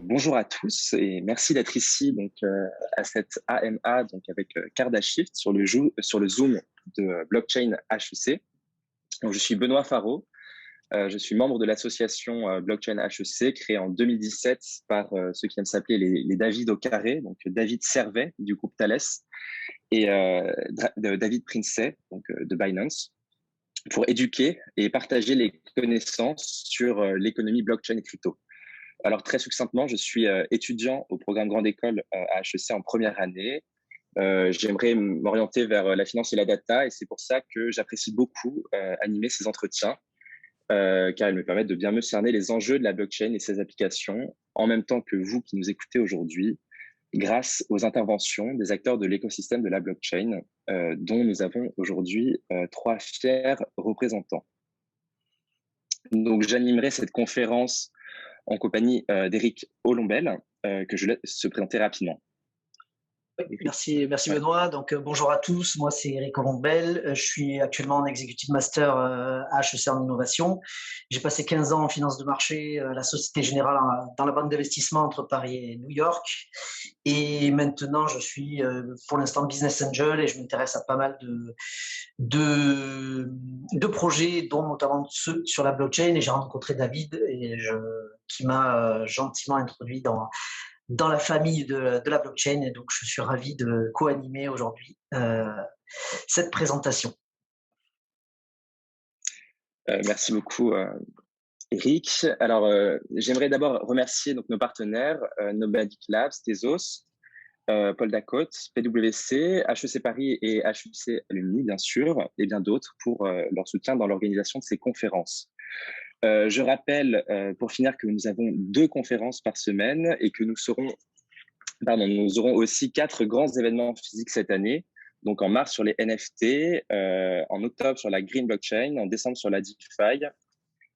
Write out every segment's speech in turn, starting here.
Bonjour à tous et merci d'être ici à cette AMA avec Cardashift sur le Zoom de Blockchain HEC. Donc, je suis Benoît Faro, je suis membre de l'association Blockchain HEC créée en 2017 par ceux qui aiment s'appeler les David au carré, donc David Servet du groupe Thales et David Princey de Binance, pour éduquer et partager les connaissances sur l'économie blockchain et crypto. Alors, très succinctement, je suis étudiant au programme Grande École à HEC en première année. J'aimerais m'orienter vers la finance et la data et c'est pour ça que j'apprécie beaucoup animer ces entretiens car ils me permettent de bien me cerner les enjeux de la blockchain et ses applications en même temps que vous qui nous écoutez aujourd'hui grâce aux interventions des acteurs de l'écosystème de la blockchain dont nous avons aujourd'hui 3 fiers représentants. Donc, j'animerai cette conférence en compagnie d'Éric Olombel, que je laisse se présenter rapidement. Oui, merci Benoît. Donc, bonjour à tous. Moi, c'est Éric Olombel. Je suis actuellement en Executive Master à HEC en innovation. J'ai passé 15 ans en finance de marché, la Société Générale dans la banque d'investissement entre Paris et New York. Et maintenant, je suis pour l'instant Business Angel et je m'intéresse à pas mal de projets, dont notamment ceux sur la blockchain. Et j'ai rencontré David qui m'a gentiment introduit dans la famille de la blockchain, et donc je suis ravi de co-animer aujourd'hui cette présentation. Merci beaucoup, Eric. Alors, j'aimerais d'abord remercier nos partenaires, Nomadic Labs, Tezos, Paul Dacote, PwC, HEC Paris et HEC Alumni, bien sûr, et bien d'autres pour leur soutien dans l'organisation de ces conférences. Je rappelle, pour finir, que nous avons 2 conférences par semaine et que nous aurons aussi 4 grands événements physiques cette année. Donc, en mars sur les NFT, en octobre sur la Green Blockchain, en décembre sur la DeFi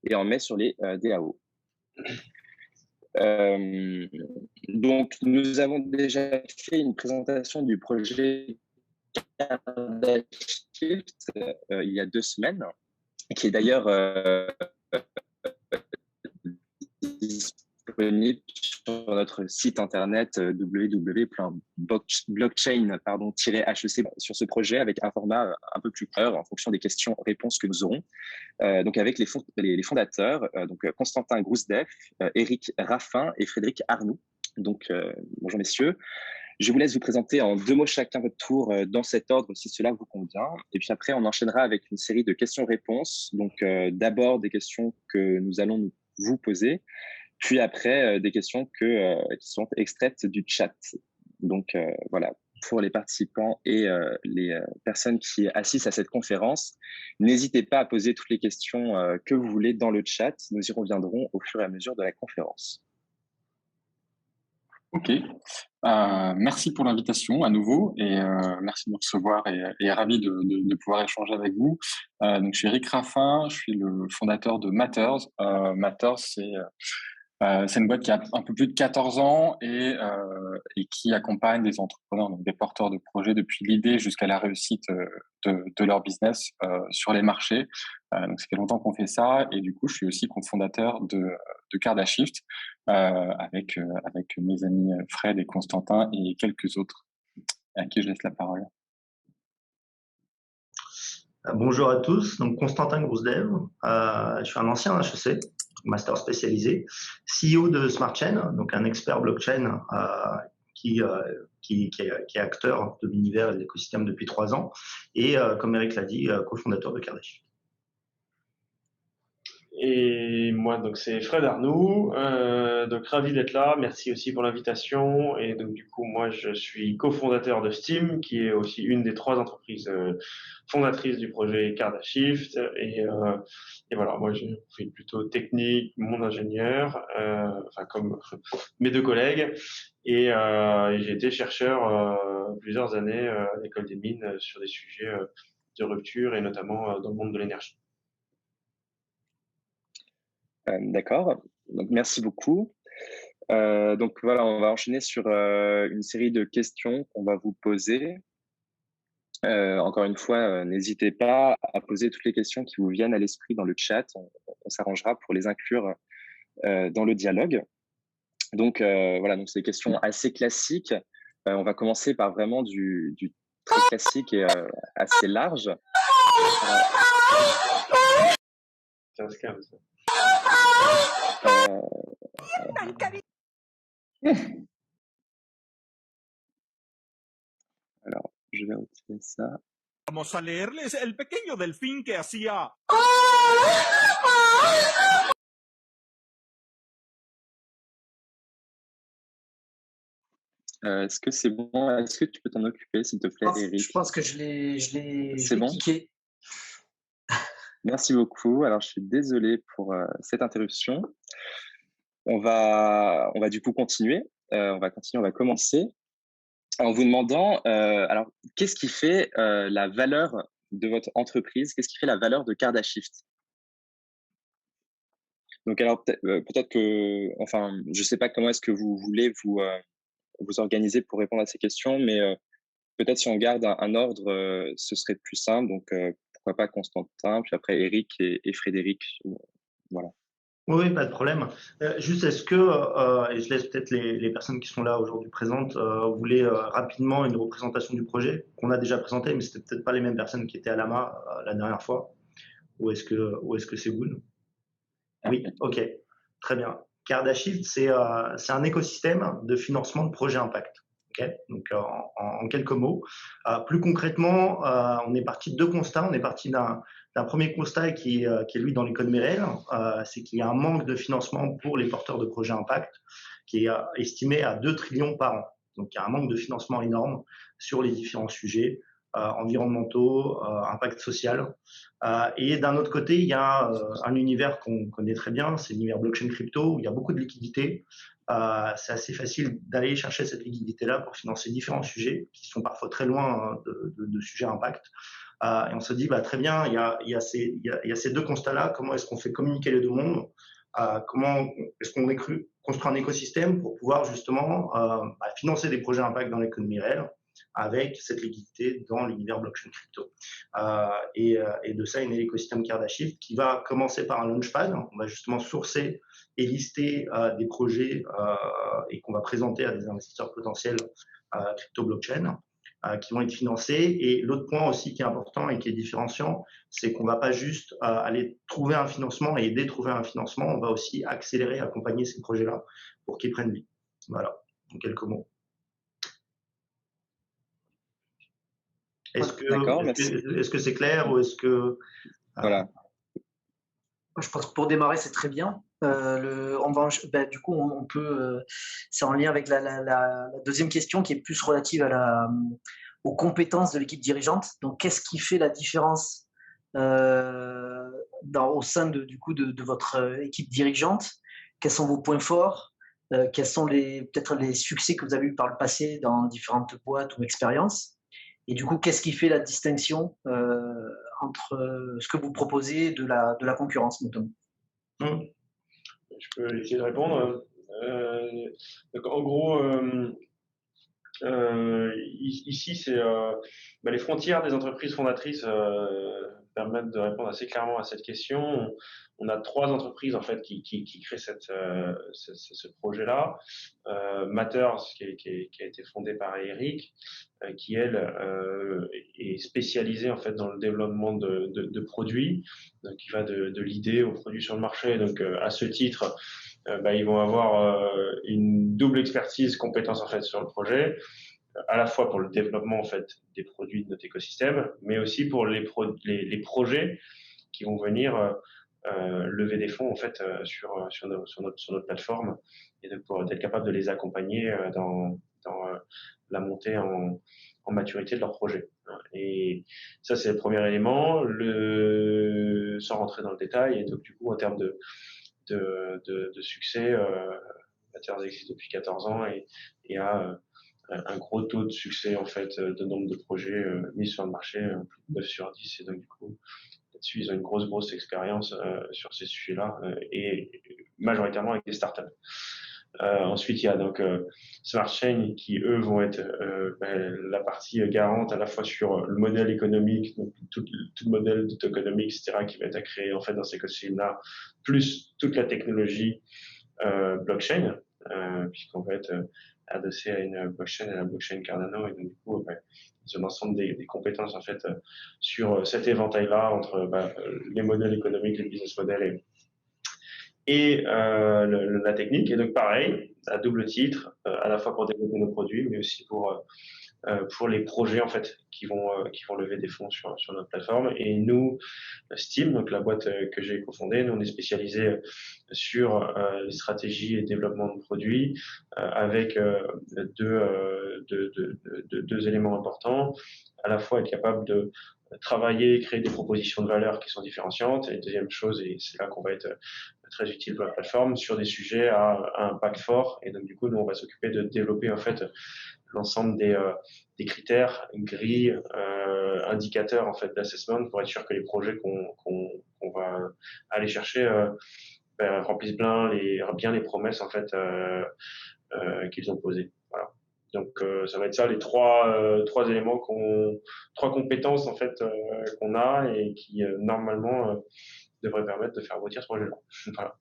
et en mai sur les DAO. Donc, nous avons déjà fait une présentation du projet Cardashift il y a 2 semaines, qui est d'ailleurs disponible sur notre site internet www.blockchain-hec sur ce projet avec un format un peu plus clair en fonction des questions-réponses que nous aurons. Donc avec les fondateurs, Constantin Grousdeff, Éric Raffin et Frédéric Arnoux. Donc bonjour messieurs. Je vous laisse vous présenter en 2 mots chacun votre tour dans cet ordre si cela vous convient. Et puis après, on enchaînera avec une série de questions-réponses. Donc d'abord des questions que nous allons vous poser, puis après des questions qui sont extraites du chat. Donc voilà, pour les participants et les personnes qui assistent à cette conférence, n'hésitez pas à poser toutes les questions que vous voulez dans le chat. Nous y reviendrons au fur et à mesure de la conférence. Ok, merci pour l'invitation à nouveau et merci de nous recevoir et ravi de pouvoir échanger avec vous. Donc, je suis Éric Raffin, je suis le fondateur de Matters. Matters, c'est une boîte qui a un peu plus de 14 ans et qui accompagne des entrepreneurs, donc des porteurs de projets depuis l'idée jusqu'à la réussite de leur business sur les marchés. Donc, ça fait longtemps qu'on fait ça et du coup, je suis aussi cofondateur de Cardashift avec mes amis Fred et Constantin et quelques autres à qui je laisse la parole. Bonjour à tous, donc Constantin Grousdev, je suis un ancien HEC, master spécialisé, CEO de SmartChain, donc un expert blockchain qui est acteur de l'univers et de l'écosystème depuis 3 ans, et comme Eric l'a dit, cofondateur de Cardashift. Et moi, donc c'est Fred Arnoux, donc ravi d'être là. Merci aussi pour l'invitation. Et donc du coup, moi, je suis cofondateur de Steem, qui est aussi une des 3 entreprises fondatrices du projet Cardashift. Et voilà, moi, je fais plutôt technique, mon ingénieur, enfin comme mes 2 collègues. Et j'ai été chercheur plusieurs années à l'école des mines sur des sujets de rupture et notamment dans le monde de l'énergie. D'accord, donc merci beaucoup. Donc voilà, on va enchaîner sur une série de questions qu'on va vous poser. Encore une fois, n'hésitez pas à poser toutes les questions qui vous viennent à l'esprit dans le chat. On s'arrangera pour les inclure dans le dialogue. Donc voilà, donc c'est des questions assez classiques. On va commencer par vraiment du très classique et assez large. Ça se calme, ça. Alors, je vais retirer ça. Vamos a leerles el pequeño delfín que hacía. Est-ce que c'est bon? Est-ce que tu peux t'en occuper, s'il te plaît, Eric? Je pense que je l'ai C'est bon? cliqué. Merci beaucoup. Alors, je suis désolé pour cette interruption. On va du coup continuer. On va commencer en vous demandant, alors, qu'est-ce qui fait la valeur de votre entreprise? Qu'est-ce qui fait la valeur de Cardashift? Donc, alors, peut-être que, enfin, je ne sais pas comment est-ce que vous voulez vous organiser pour répondre à ces questions, mais peut-être si on garde un ordre, ce serait plus simple. Donc, pourquoi pas Constantin, puis après Eric et Frédéric. Voilà. Oui, pas de problème. Juste, est-ce que, et je laisse peut-être les personnes qui sont là aujourd'hui présentes, vous voulez rapidement une représentation du projet qu'on a déjà présenté, mais c'était peut-être pas les mêmes personnes qui étaient à l'AMA la dernière fois, ou est-ce que c'est good? Oui, ok, très bien. Cardashift, c'est un écosystème de financement de projets impact. Okay, donc, en quelques mots, plus concrètement, on est parti de deux constats. On est parti d'un premier constat qui est lui dans l'économie réelle, c'est qu'il y a un manque de financement pour les porteurs de projets impact qui est estimé à 2 trillions par an. Donc, il y a un manque de financement énorme sur les différents sujets environnementaux, impact social. Et d'un autre côté, il y a un univers qu'on connaît très bien, c'est l'univers blockchain crypto, où il y a beaucoup de liquidités. C'est assez facile d'aller chercher cette liquidité-là pour financer différents sujets qui sont parfois très loin de sujets impact. Et on se dit, bah, très bien, il y a ces deux constats-là. Comment est-ce qu'on fait communiquer les deux mondes? Comment est-ce qu'on construit un écosystème pour pouvoir justement financer des projets impact dans l'économie réelle avec cette liquidité dans l'univers blockchain crypto. Et de ça est né l'écosystème Cardashift qui va commencer par un launchpad. On va justement sourcer et lister des projets et qu'on va présenter à des investisseurs potentiels crypto blockchain qui vont être financés. Et l'autre point aussi qui est important et qui est différenciant, c'est qu'on ne va pas juste aller trouver un financement et aider à trouver un financement, on va aussi accélérer, accompagner ces projets-là pour qu'ils prennent vie. Voilà, en quelques mots. Est-ce que c'est clair ou est-ce que… Voilà. Je pense que pour démarrer, c'est très bien. Du coup, on peut. C'est en lien avec la deuxième question qui est plus relative aux compétences de l'équipe dirigeante. Donc, qu'est-ce qui fait la différence au sein de votre équipe dirigeante? Quels sont vos points forts? Quels sont peut-être les succès que vous avez eus par le passé dans différentes boîtes ou expériences? Et du coup, qu'est-ce qui fait la distinction entre ce que vous proposez de la concurrence, notamment? Je peux essayer de répondre. Donc en gros, ici, c'est les frontières des entreprises fondatrices permettent de répondre assez clairement à cette question. On a 3 entreprises en fait qui créent ce projet-là. Matters, qui a été fondé par Eric, qui elle est spécialisée en fait dans le développement de produits, donc qui va de l'idée au produit sur le marché. Donc à ce titre, ils vont avoir une double expertise, compétence en fait sur le projet, à la fois pour le développement en fait des produits de notre écosystème, mais aussi pour les projets qui vont venir lever des fonds en fait sur notre plateforme, et d'être capable de les accompagner dans la montée en maturité de leur projet. Et ça, c'est le premier élément, sans rentrer dans le détail. Et donc du coup, en termes de succès, Matters existe depuis 14 ans et a un gros taux de succès en fait de nombre de projets mis sur le marché, plus de 9 sur 10. Et donc du coup, là-dessus, ils ont une grosse expérience sur ces sujets-là et majoritairement avec des startups. Ensuite, il y a donc Smart Chain qui, eux, vont être la partie garante à la fois sur le modèle économique, donc tout le modèle de tokenomics, etc., qui va être à créer en fait dans ces écosystèmes-là, plus toute la technologie blockchain, puisqu'on va être adossé à une blockchain, à la blockchain Cardano, et donc du coup, ils ont l'ensemble des compétences en fait sur cet éventail-là entre les modèles économiques, les business models et la technique. Et donc pareil, à double titre, à la fois pour développer nos produits, mais aussi pour les projets en fait qui vont lever des fonds sur notre plateforme. Et nous, Steam, donc la boîte que j'ai cofondée, nous on est spécialisé sur les stratégies et développement de produits avec deux éléments importants, à la fois être capable de travailler, créer des propositions de valeur qui sont différenciantes, et deuxième chose, et c'est là qu'on va être très utile pour la plateforme, sur des sujets à impact fort. Et donc du coup, nous on va s'occuper de développer en fait l'ensemble des critères, grilles, indicateurs en fait d'assessment pour être sûr que les projets qu'on va aller chercher remplissent bien les promesses en fait qu'ils ont posées. Voilà. Donc ça va être ça les trois éléments trois compétences en fait qu'on a et qui normalement devraient permettre de faire aboutir ce projet-là. Voilà.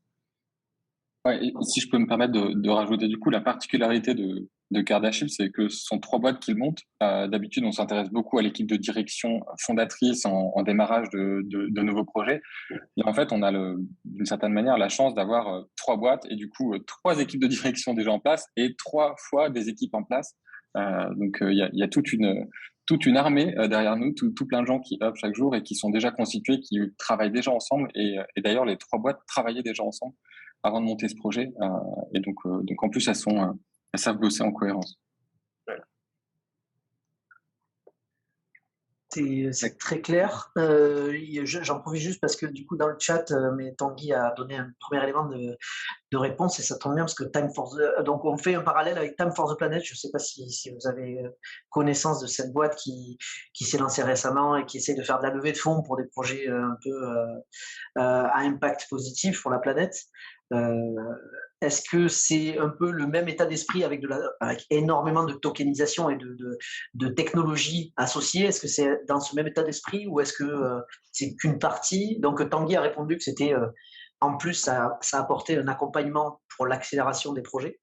Ouais, et si je peux me permettre de rajouter du coup, la particularité de Kardashian, c'est que ce sont 3 boîtes qu'ils montent. D'habitude, on s'intéresse beaucoup à l'équipe de direction fondatrice en démarrage de nouveaux projets. Et en fait, on a d'une certaine manière la chance d'avoir 3 boîtes et du coup 3 équipes de direction déjà en place et 3 fois des équipes en place. Donc il y a toute une armée derrière nous, tout plein de gens qui œuvrent chaque jour et qui sont déjà constitués, qui travaillent déjà ensemble. Et d'ailleurs, les 3 boîtes travaillaient déjà ensemble avant de monter ce projet. Et donc en plus, elles savent bosser en cohérence. C'est très clair. J'en profite juste parce que du coup dans le chat, Tanguy a donné un premier élément de réponse et ça tombe bien parce que donc on fait un parallèle avec Time for the Planet. Je ne sais pas si vous avez connaissance de cette boîte qui s'est lancée récemment et qui essaie de faire de la levée de fonds pour des projets un peu à impact positif pour la planète. Est-ce que c'est un peu le même état d'esprit avec énormément de tokenisation et de technologie associée? Est-ce que c'est dans ce même état d'esprit ou est-ce que c'est qu'une partie? Donc Tanguy a répondu que c'était en plus ça apportait un accompagnement pour l'accélération des projets.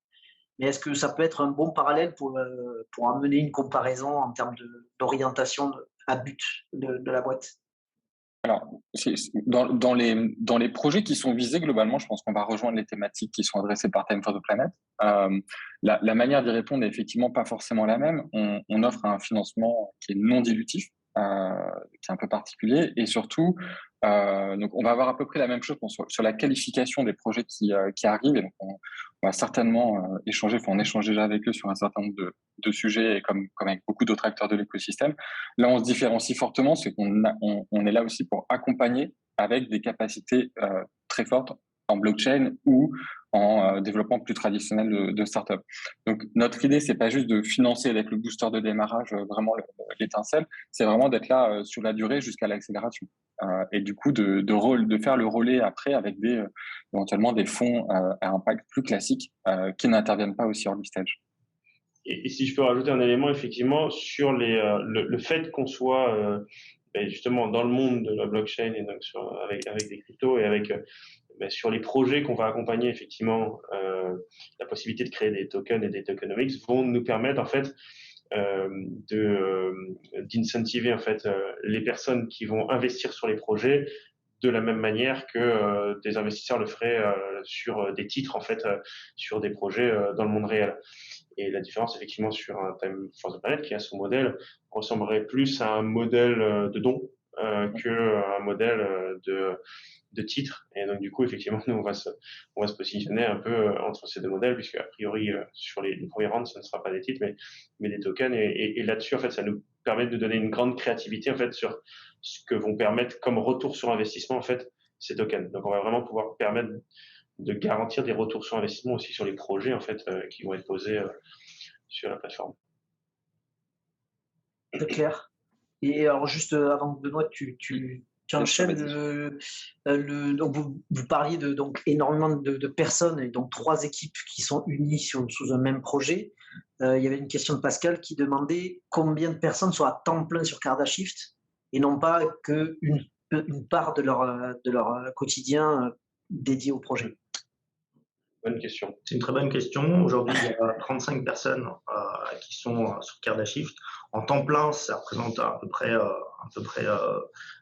Mais est-ce que ça peut être un bon parallèle pour amener une comparaison en termes d'orientation à but de la boîte? Alors, dans les projets qui sont visés, globalement, je pense qu'on va rejoindre les thématiques qui sont adressées par Time for the Planet. La manière d'y répondre n'est effectivement pas forcément la même. On offre un financement qui est non dilutif, qui est un peu particulier, et surtout, donc on va avoir à peu près la même chose sur la qualification des projets qui arrivent. Et donc on va certainement échanger, on échange déjà avec eux sur un certain nombre de sujets, et comme avec beaucoup d'autres acteurs de l'écosystème. Là, on se différencie fortement, c'est qu'on est là aussi pour accompagner avec des capacités très fortes en blockchain ou en développement plus traditionnel de start-up. Donc, notre idée, c'est pas juste de financer avec le booster de démarrage vraiment l'étincelle, c'est vraiment d'être là sur la durée jusqu'à l'accélération. Et du coup, de faire le relais après avec éventuellement des fonds à impact plus classiques qui n'interviennent pas aussi early stage. Et si je peux rajouter un élément, effectivement, sur le fait qu'on soit justement dans le monde de la blockchain et donc avec des cryptos et avec sur les projets qu'on va accompagner, effectivement, la possibilité de créer des tokens et des tokenomics vont nous permettre en fait d'incentiver en fait les personnes qui vont investir sur les projets de la même manière que des investisseurs le feraient sur des titres en fait sur des projets dans le monde réel. Et la différence, effectivement, sur un Time for the Planet, qui a son modèle, ressemblerait plus à un modèle de don qu'un modèle de titre. Et donc, du coup, effectivement, nous, on va se positionner un peu entre ces deux modèles, puisque, a priori, sur les premiers rounds, ce ne sera pas des titres, mais des tokens. Et là-dessus, en fait, ça nous permet de donner une grande créativité, en fait, sur ce que vont permettre comme retour sur investissement, en fait, ces tokens. Donc, on va vraiment pouvoir permettre de garantir des retours sur investissement aussi sur les projets en fait qui vont être posés sur la plateforme. Très clair. Et alors juste avant que Benoît, tu Tu enchaînes donc vous parliez de donc énormément de personnes et donc 3 équipes qui sont unies sous un même projet. Il y avait une question de Pascal qui demandait combien de personnes sont à temps plein sur Cardashift et non pas qu'une part de leur quotidien dédié au projet. Bonne question. C'est une très bonne question. Aujourd'hui, il y a 35 personnes qui sont sur Cardashift. En temps plein, ça représente à peu près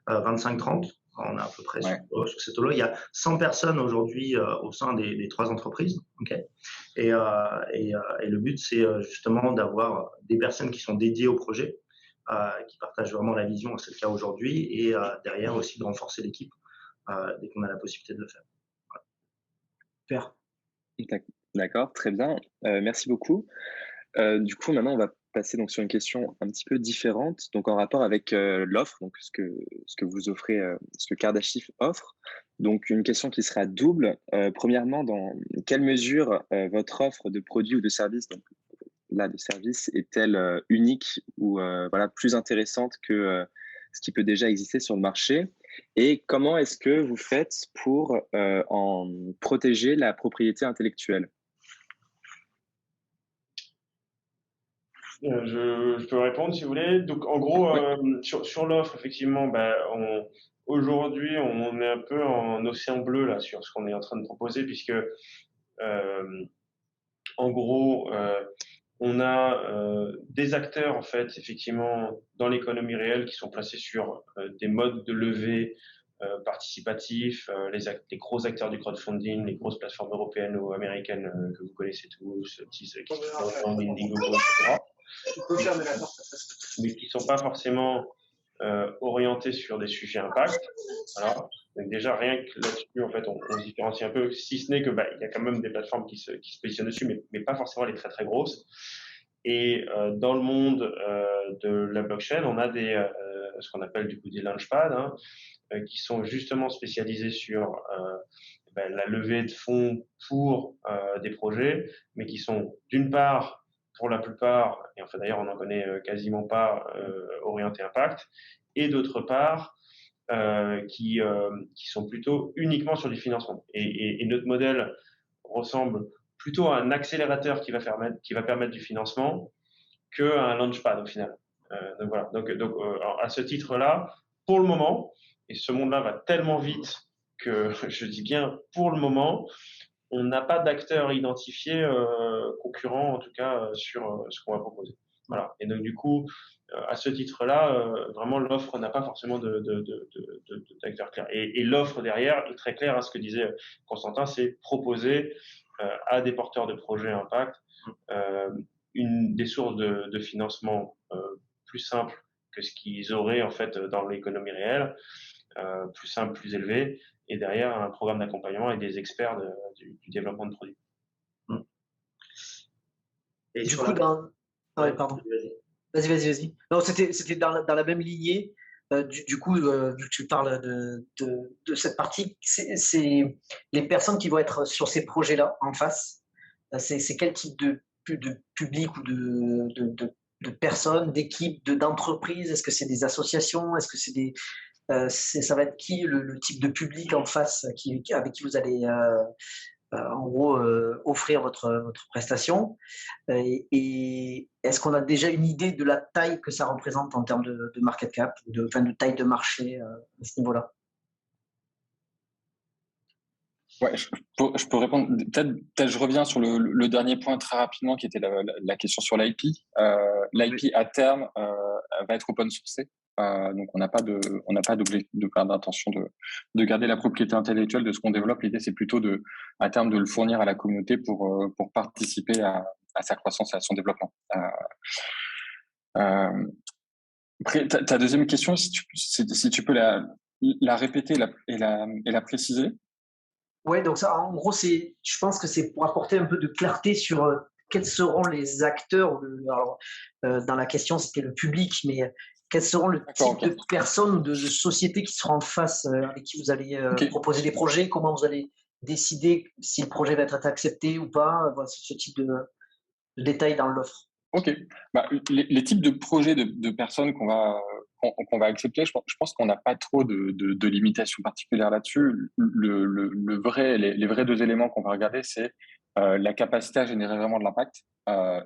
25-30. On est à peu près sur cette eau-là. Il y a 100 personnes aujourd'hui au sein des 3 entreprises. Okay, et le but, c'est justement d'avoir des personnes qui sont dédiées au projet, qui partagent vraiment la vision, c'est le cas aujourd'hui, et derrière aussi de renforcer l'équipe dès qu'on a la possibilité de le faire. Super. D'accord, très bien. Merci beaucoup. Du coup, maintenant, on va passer donc sur une question un petit peu différente, donc en rapport avec l'offre, donc ce que vous offrez, ce que Cardashift offre. Donc, une question qui sera double. Premièrement, dans quelle mesure votre offre de produits ou de services, donc là, de services, est-elle unique ou voilà, plus intéressante que ce qui peut déjà exister sur le marché? Et comment est-ce que vous faites pour en protéger la propriété intellectuelle? Je peux répondre si vous voulez. Donc, en gros, sur l'offre, effectivement, aujourd'hui, on est un peu en océan bleu là sur ce qu'on est en train de proposer, puisque en gros, on a des acteurs en fait, effectivement, dans l'économie réelle qui sont placés sur des modes de levée participatifs, les gros acteurs du crowdfunding, les grosses plateformes européennes ou américaines que vous connaissez tous, Indiegogo, etc. Mais qui ne sont pas forcément orientés sur des sujets impact. Voilà. Donc déjà, rien que là-dessus, en fait, on se différencie un peu, si ce n'est que il y a quand même des plateformes qui se positionnent dessus, mais pas forcément les très très grosses. Et dans le monde de la blockchain, on a ce qu'on appelle du coup des launchpads, qui sont justement spécialisés sur la levée de fonds pour des projets, mais qui sont d'une part, pour la plupart, et enfin d'ailleurs on n'en connaît quasiment pas, orientés impact, et d'autre part, qui sont plutôt uniquement sur du financement. Et notre modèle ressemble plutôt à un accélérateur qui va permettre du financement qu'à un launchpad au final. Donc voilà. Donc à ce titre-là, pour le moment, et ce monde-là va tellement vite que je dis bien pour le moment, on n'a pas d'acteurs identifiés concurrents en tout cas sur ce qu'on va proposer. Voilà. Et donc du coup, à ce titre-là, vraiment l'offre n'a pas forcément d'acteurs clairs. Et l'offre derrière est très claire à ce que disait Constantin, c'est proposer à des porteurs de projets impact des sources de financement plus simples que ce qu'ils auraient en fait dans l'économie réelle, plus simple, plus élevé, et derrière un programme d'accompagnement et des experts du développement de produits. Et du coup, pardon. Vas-y. Non, c'était dans la même lignée. Du coup, vu que tu parles de cette partie, c'est les personnes qui vont être sur ces projets-là en face. C'est quel type de public ou de personnes, d'équipes, d'entreprises? Est-ce que c'est des associations? Est-ce que c'est ça va être qui le type de public en face avec qui vous allez en gros offrir votre prestation? Et est-ce qu'on a déjà une idée de la taille que ça représente en termes de market cap, de taille de marché à ce niveau-là? Ouais, je peux répondre. Peut-être je reviens sur le dernier point très rapidement qui était la question sur l'IP. L'IP à terme va être open sourcé. Donc on n'a pas d'intention de garder la propriété intellectuelle de ce qu'on développe. L'idée c'est plutôt à terme de le fournir à la communauté pour participer à sa croissance et à son développement. Après, ta deuxième question, si tu peux la répéter et la préciser. Ouais, donc ça, en gros, je pense que c'est pour apporter un peu de clarté sur quels seront les acteurs. Alors, dans la question, c'était le public, mais quels seront le type de personnes ou de sociétés qui seront en face, avec qui vous allez proposer des projets, comment vous allez décider si le projet va être accepté ou pas, voilà, ce type de détails dans l'offre. Ok. Bah, les types de projets de personnes qu'on va accepter, je pense qu'on n'a pas trop de limitations particulières là-dessus. Les vrais deux éléments qu'on va regarder, c'est la capacité à générer vraiment de l'impact.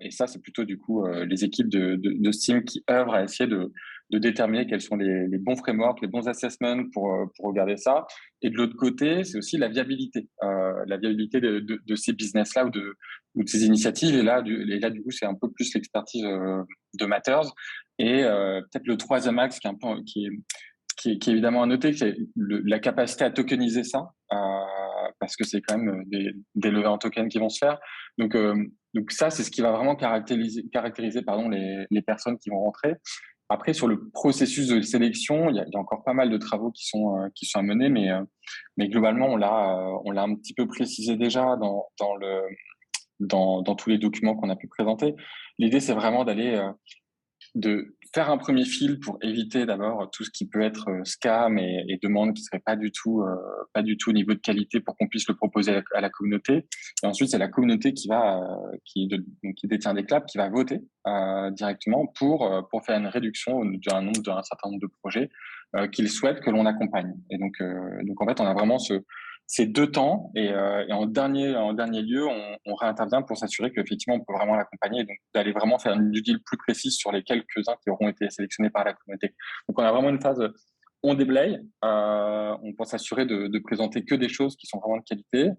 Et ça, c'est plutôt du coup les équipes de Steam qui œuvrent à essayer de déterminer quels sont les bons frameworks, les bons assessments pour regarder ça. Et de l'autre côté, c'est aussi la viabilité de ces business-là ou de ces initiatives. Et là, du coup, c'est un peu plus l'expertise de Matters. Et peut-être le troisième axe qui est évidemment à noter, c'est la capacité à tokeniser ça, parce que c'est quand même des levées en token qui vont se faire. Donc ça, c'est ce qui va vraiment caractériser les personnes qui vont rentrer. Après, sur le processus de sélection, il y a encore pas mal de travaux qui sont à mener, mais globalement, on l'a un petit peu précisé déjà dans tous les documents qu'on a pu présenter. L'idée, c'est vraiment de faire un premier fil pour éviter d'abord tout ce qui peut être scam et demandes qui seraient pas du tout au niveau de qualité pour qu'on puisse le proposer à la communauté. Et ensuite, c'est la communauté qui détient des claps, qui va voter directement pour faire une réduction d'un certain nombre de projets qu'ils souhaitent que l'on accompagne. Et donc en fait, on a vraiment ces deux temps et en dernier lieu, on réintervient pour s'assurer qu'effectivement on peut vraiment l'accompagner et donc d'aller vraiment faire une due deal plus précise sur les quelques-uns qui auront été sélectionnés par la communauté. Donc on a vraiment une phase on déblaye, on peut s'assurer de présenter que des choses qui sont vraiment de qualité.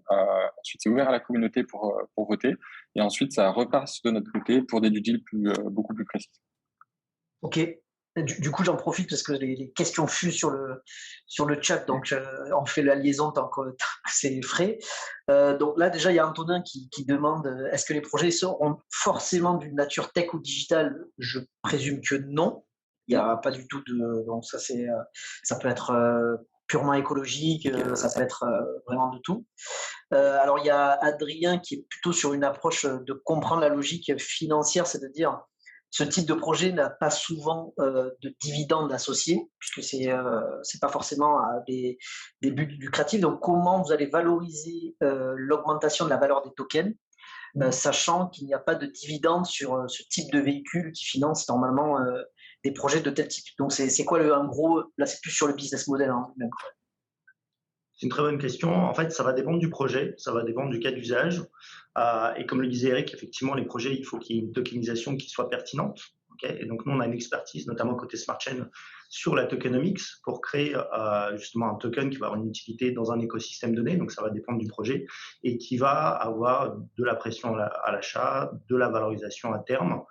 Ensuite c'est ouvert à la communauté pour voter et ensuite ça repasse de notre côté pour des due deals beaucoup plus précises. Ok. Du coup, j'en profite parce que les questions fuient sur le chat, donc on fait la liaison tant que c'est frais. Donc là, déjà, il y a Antonin qui demande est-ce que les projets seront forcément d'une nature tech ou digitale? Je présume que non. Il n'y a pas du tout de. Donc, ça peut être purement écologique, ça peut être vraiment de tout. Alors, il y a Adrien qui est plutôt sur une approche de comprendre la logique financière, c'est-à-dire ce type de projet n'a pas souvent de dividendes associés, puisque c'est pas forcément des buts lucratifs. Donc, comment vous allez valoriser l'augmentation de la valeur des tokens, sachant qu'il n'y a pas de dividendes sur ce type de véhicule qui finance normalement des projets de tel type. Donc, c'est quoi en gros, là, c'est plus sur le business model même. C'est une très bonne question. En fait, ça va dépendre du projet, ça va dépendre du cas d'usage. Et comme le disait Eric, effectivement, les projets, il faut qu'il y ait une tokenisation qui soit pertinente. Okay, et donc, nous, on a une expertise, notamment côté Smart Chain, sur la tokenomics pour créer justement un token qui va avoir une utilité dans un écosystème donné. Donc, ça va dépendre du projet et qui va avoir de la pression à l'achat, de la valorisation à terme.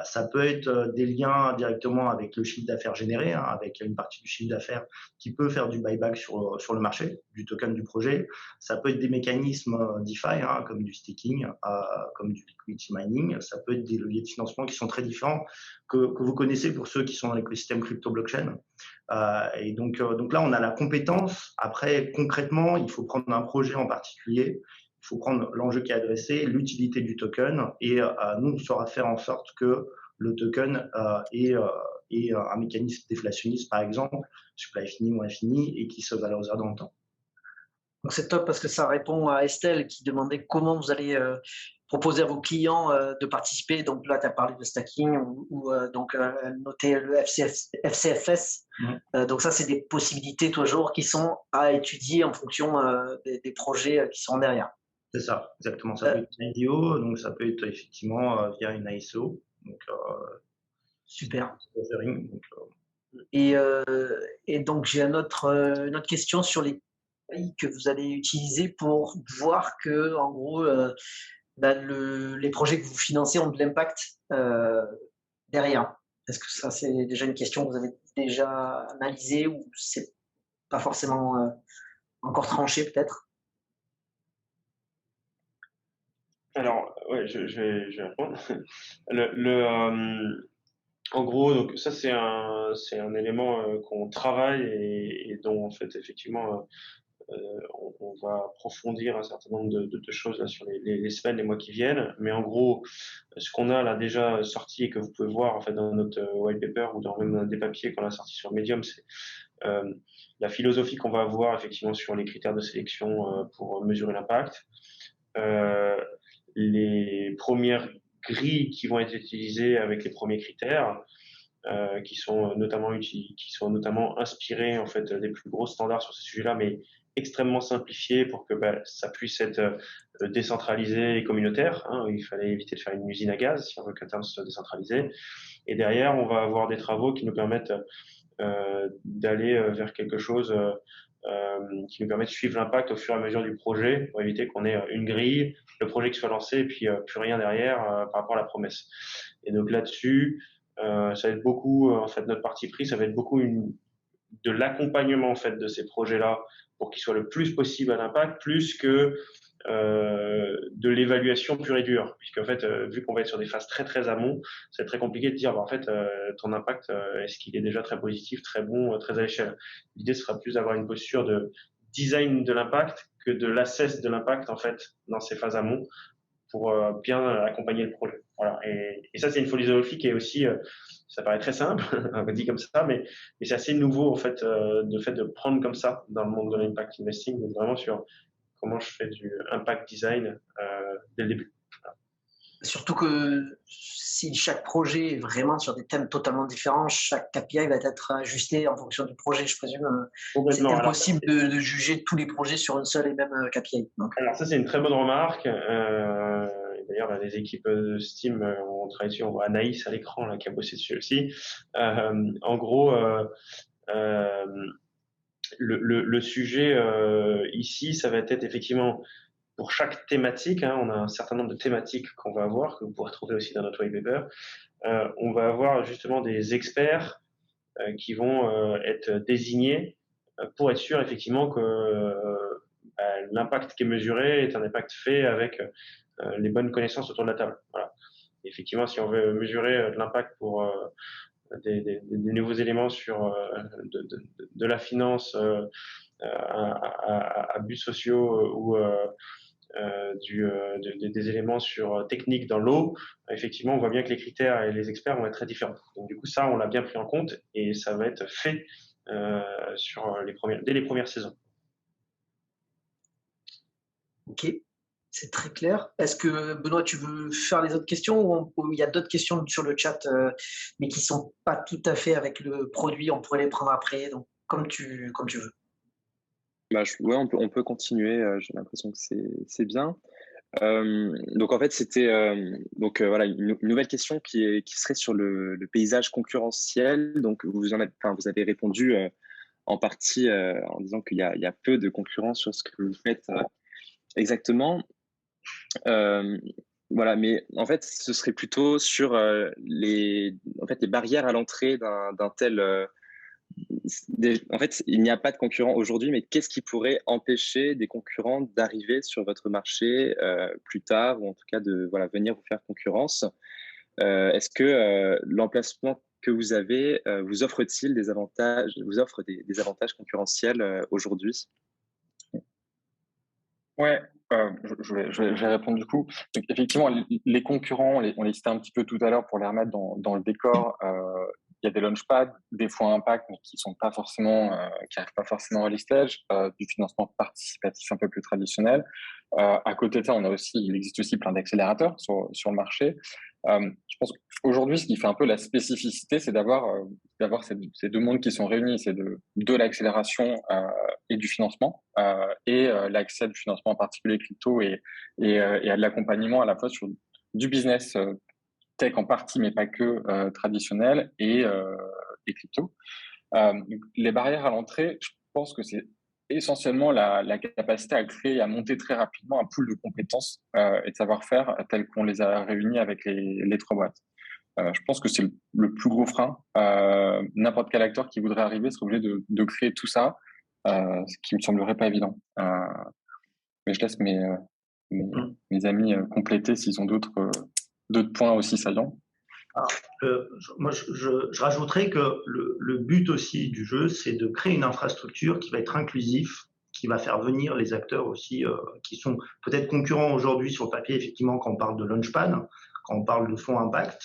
Ça peut être des liens directement avec le chiffre d'affaires généré, avec une partie du chiffre d'affaires qui peut faire du buyback sur le marché, du token du projet. Ça peut être des mécanismes DeFi, comme du staking, comme du liquidity mining. Ça peut être des leviers de financement qui sont très différents que vous connaissez pour ceux qui sont dans l'écosystème crypto-blockchain. Et donc là, on a la compétence. Après, concrètement, il faut prendre un projet en particulier. Il faut prendre l'enjeu qui est adressé, l'utilité du token, et nous, on saura faire en sorte que le token ait un mécanisme déflationniste, par exemple, supply fini ou infini, et qui se valorisera dans le temps. Donc c'est top parce que ça répond à Estelle qui demandait comment vous allez proposer à vos clients de participer. Donc là, tu as parlé de stacking ou donc noter le FCFS. Donc ça, c'est des possibilités toujours qui sont à étudier en fonction des projets qui sont derrière. C'est ça, exactement. Ça peut être une IDO, donc ça peut être effectivement via une ISO. Donc, super. Donc, et donc j'ai une autre question sur les pays que vous allez utiliser pour voir que en gros les projets que vous financez ont de l'impact derrière. Est-ce que ça c'est déjà une question que vous avez déjà analysée ou c'est pas forcément encore tranché peut-être? Alors, ouais, je vais répondre. En gros, donc ça c'est un élément qu'on travaille et dont en fait effectivement on va approfondir un certain nombre de choses là sur les semaines, les mois qui viennent. Mais en gros, ce qu'on a là déjà sorti et que vous pouvez voir en fait dans notre white paper ou dans même des papiers qu'on a sortis sur Medium, c'est la philosophie qu'on va avoir effectivement sur les critères de sélection pour mesurer l'impact. Les premières grilles qui vont être utilisées avec les premiers critères, qui sont notamment inspirés en fait des plus gros standards sur ce sujet-là, mais extrêmement simplifiés pour que ça puisse être décentralisé et communautaire. Hein. Il fallait éviter de faire une usine à gaz si on veut qu'un terme soit décentralisé. Et derrière, on va avoir des travaux qui nous permettent d'aller vers quelque chose qui nous permet de suivre l'impact au fur et à mesure du projet pour éviter qu'on ait une grille, le projet qui soit lancé et puis plus rien derrière par rapport à la promesse. Et donc là-dessus, ça va être beaucoup, en fait, notre parti pris, ça va être beaucoup de l'accompagnement en fait de ces projets-là pour qu'ils soient le plus possible à l'impact, plus que de l'évaluation pure et dure, puisqu'en fait, vu qu'on va être sur des phases très très amont, c'est très compliqué de dire, en fait, ton impact, est-ce qu'il est déjà très positif, très bon, très à l'échelle. L'idée sera plus d'avoir une posture de design de l'impact que de l'assess de l'impact en fait dans ces phases amont pour bien accompagner le projet. Voilà. Et ça, c'est une philosophie qui est aussi, ça paraît très simple, dit comme ça, mais c'est assez nouveau en fait, de prendre comme ça dans le monde de l'impact investing, donc vraiment sur comment je fais du impact design dès le début. Voilà. Surtout que si chaque projet est vraiment sur des thèmes totalement différents, chaque KPI va être ajusté en fonction du projet, je présume. C'est impossible de juger tous les projets sur une seule et même KPI. Donc. Alors ça, c'est une très bonne remarque. D'ailleurs, les équipes de Steam ont travaillé dessus. On voit Anaïs à l'écran là, qui a bossé dessus aussi. En gros, le sujet ici, ça va être effectivement pour chaque thématique. Hein, on a un certain nombre de thématiques qu'on va avoir, que vous pourrez trouver aussi dans notre white paper. On va avoir justement des experts qui vont être désignés pour être sûr effectivement que l'impact qui est mesuré est un impact fait avec les bonnes connaissances autour de la table. Voilà. Et effectivement, si on veut mesurer de l'impact pour des nouveaux éléments sur de la finance à buts sociaux ou des éléments sur technique dans l'eau, effectivement, on voit bien que les critères et les experts vont être très différents. Donc, du coup, ça, on l'a bien pris en compte et ça va être fait dès les premières saisons. Ok, c'est très clair. Est-ce que, Benoît, tu veux faire les autres questions ou il y a d'autres questions sur le chat, mais qui ne sont pas tout à fait avec le produit, on pourrait les prendre après, donc comme tu veux. Ouais, on peut continuer, j'ai l'impression que c'est bien. Donc en fait c'était voilà une nouvelle question qui serait sur le paysage concurrentiel. Donc vous avez répondu en partie en disant qu'il y a peu de concurrence sur ce que vous faites exactement. Voilà, mais en fait ce serait plutôt sur les barrières à l'entrée d'un tel en fait, il n'y a pas de concurrents aujourd'hui, mais qu'est-ce qui pourrait empêcher des concurrents d'arriver sur votre marché plus tard, ou en tout cas de venir vous faire concurrence? Est-ce que l'emplacement que vous avez vous offre-t-il des avantages, des avantages concurrentiels aujourd'hui? Ouais, je vais répondre du coup. Donc, effectivement, les concurrents, on les citait un petit peu tout à l'heure pour les remettre dans le décor. Il y a des launchpads, des fonds impact, mais qui n'arrivent pas forcément à early stage, du financement participatif un peu plus traditionnel. À côté de ça, il existe aussi plein d'accélérateurs sur le marché. Je pense qu'aujourd'hui, ce qui fait un peu la spécificité, c'est d'avoir ces deux mondes qui sont réunis, c'est de l'accélération et du financement, et l'accès du financement en particulier crypto et à de l'accompagnement à la fois sur du business tech en partie, mais pas que traditionnel, et crypto. Les barrières à l'entrée, je pense que c'est essentiellement la capacité à créer, à monter très rapidement un pool de compétences et de savoir-faire tels qu'on les a réunis avec les trois boîtes. Je pense que c'est le plus gros frein. N'importe quel acteur qui voudrait arriver serait obligé de créer tout ça, ce qui me semblerait pas évident. Mais je laisse mes amis compléter s'ils ont d'autres points aussi saillants. Moi, je rajouterais que le but aussi du jeu, c'est de créer une infrastructure qui va être inclusive, qui va faire venir les acteurs aussi qui sont peut-être concurrents aujourd'hui sur le papier, effectivement, quand on parle de Launchpad, quand on parle de fonds impact.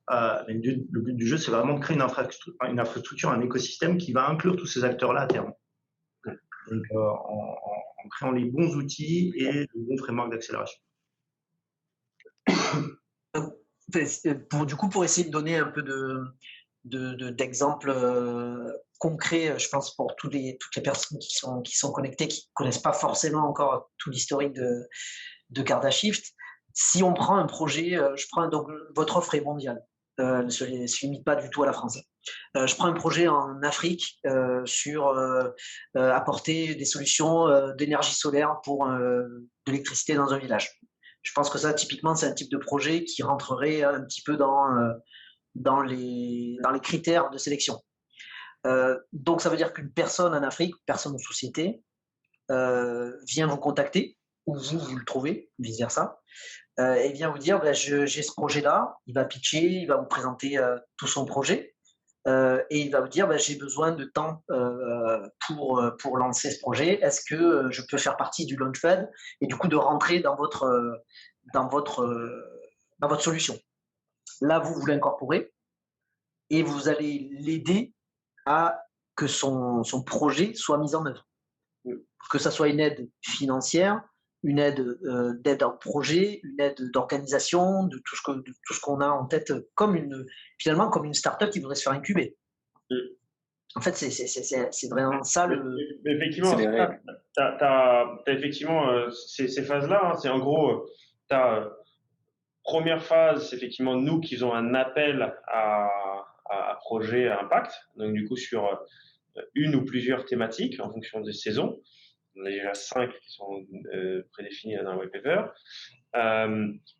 Mais le but du jeu, c'est vraiment de créer une infrastructure, un écosystème qui va inclure tous ces acteurs-là à terme. Donc, en créant les bons outils et le bon framework d'accélération. Pour essayer de donner un peu d'exemples concrets, je pense pour toutes les personnes qui sont connectées, qui ne connaissent pas forcément encore tout l'historique de Cardashift. Si on prend un projet, donc votre offre est mondiale, ne se limite pas du tout à la France. Je prends un projet en Afrique sur apporter des solutions d'énergie solaire pour de l'électricité dans un village. Je pense que ça, typiquement, c'est un type de projet qui rentrerait un petit peu dans les critères de sélection. Donc, ça veut dire qu'une personne en Afrique, personne ou société, vient vous contacter, ou vous le trouvez, vice-versa, et vient vous dire, j'ai ce projet-là, il va pitcher, il va vous présenter tout son projet, et il va vous dire, j'ai besoin de temps pour lancer ce projet, est-ce que je peux faire partie du Launchpad, et du coup de rentrer dans votre solution. Là, vous l'incorporez, et vous allez l'aider à que son projet soit mis en œuvre. Que ça soit une aide financière, une aide d'aide au projet, une aide d'organisation, de tout ce qu'on a en tête, finalement comme une start-up qui voudrait se faire incuber. En fait, c'est vraiment ça le. Effectivement, tu as effectivement ces phases-là. Hein, c'est en gros, tu as première phase, c'est effectivement nous qui faisons un appel à projet à impact. Donc, du coup, sur une ou plusieurs thématiques en fonction des saisons. On a déjà 5 qui sont prédéfinis dans le white paper.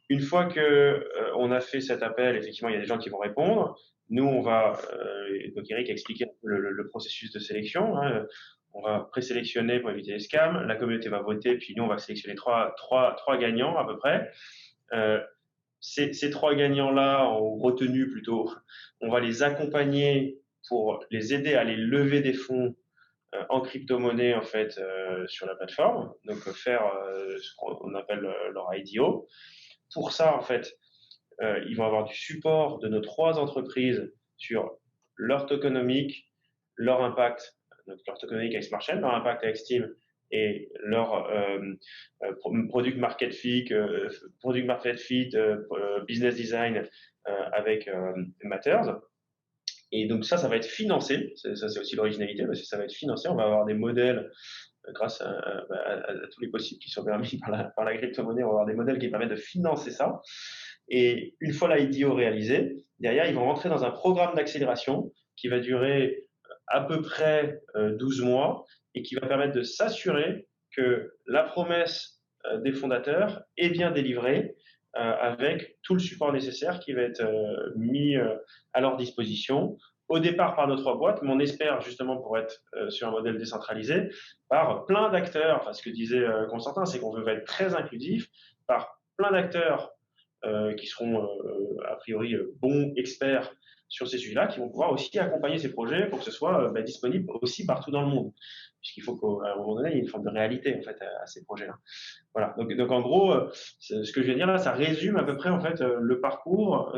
Une fois qu'on a fait cet appel, effectivement, il y a des gens qui vont répondre. Nous, on va, donc Eric a expliqué le processus de sélection. Hein. On va présélectionner pour éviter les scams. La communauté va voter, puis nous, on va sélectionner trois gagnants à peu près. Ces 3 gagnants-là, ont retenu plutôt, on va les accompagner pour les aider à aller lever des fonds en crypto-monnaie en fait sur la plateforme, donc faire ce qu'on appelle leur IDO. Pour ça, en fait, ils vont avoir du support de nos 3 entreprises sur leur tokenomique, leur impact, donc leur tokenomique avec Smart Chain, leur impact avec Steam et leur product market fit, business design avec Matters. Et donc ça va être financé. Ça, c'est aussi l'originalité, parce que ça va être financé. On va avoir des modèles, grâce à tous les possibles qui sont permis par la crypto-monnaie, on va avoir des modèles qui permettent de financer ça. Et une fois l'IDO réalisé, derrière, ils vont rentrer dans un programme d'accélération qui va durer à peu près 12 mois et qui va permettre de s'assurer que la promesse des fondateurs est bien délivrée, avec tout le support nécessaire qui va être mis à leur disposition, au départ par nos 3 boîtes, mais on espère justement pour être sur un modèle décentralisé, par plein d'acteurs. Enfin, ce que disait Constantin, c'est qu'on veut être très inclusif, par plein d'acteurs qui seront a priori bons experts sur ces sujets-là, qui vont pouvoir aussi accompagner ces projets pour que ce soit disponible aussi partout dans le monde. Puisqu'il faut qu'à un moment donné, il y ait une forme de réalité en fait à ces projets-là. Voilà. Donc en gros, ce que je viens de dire là, ça résume à peu près en fait le parcours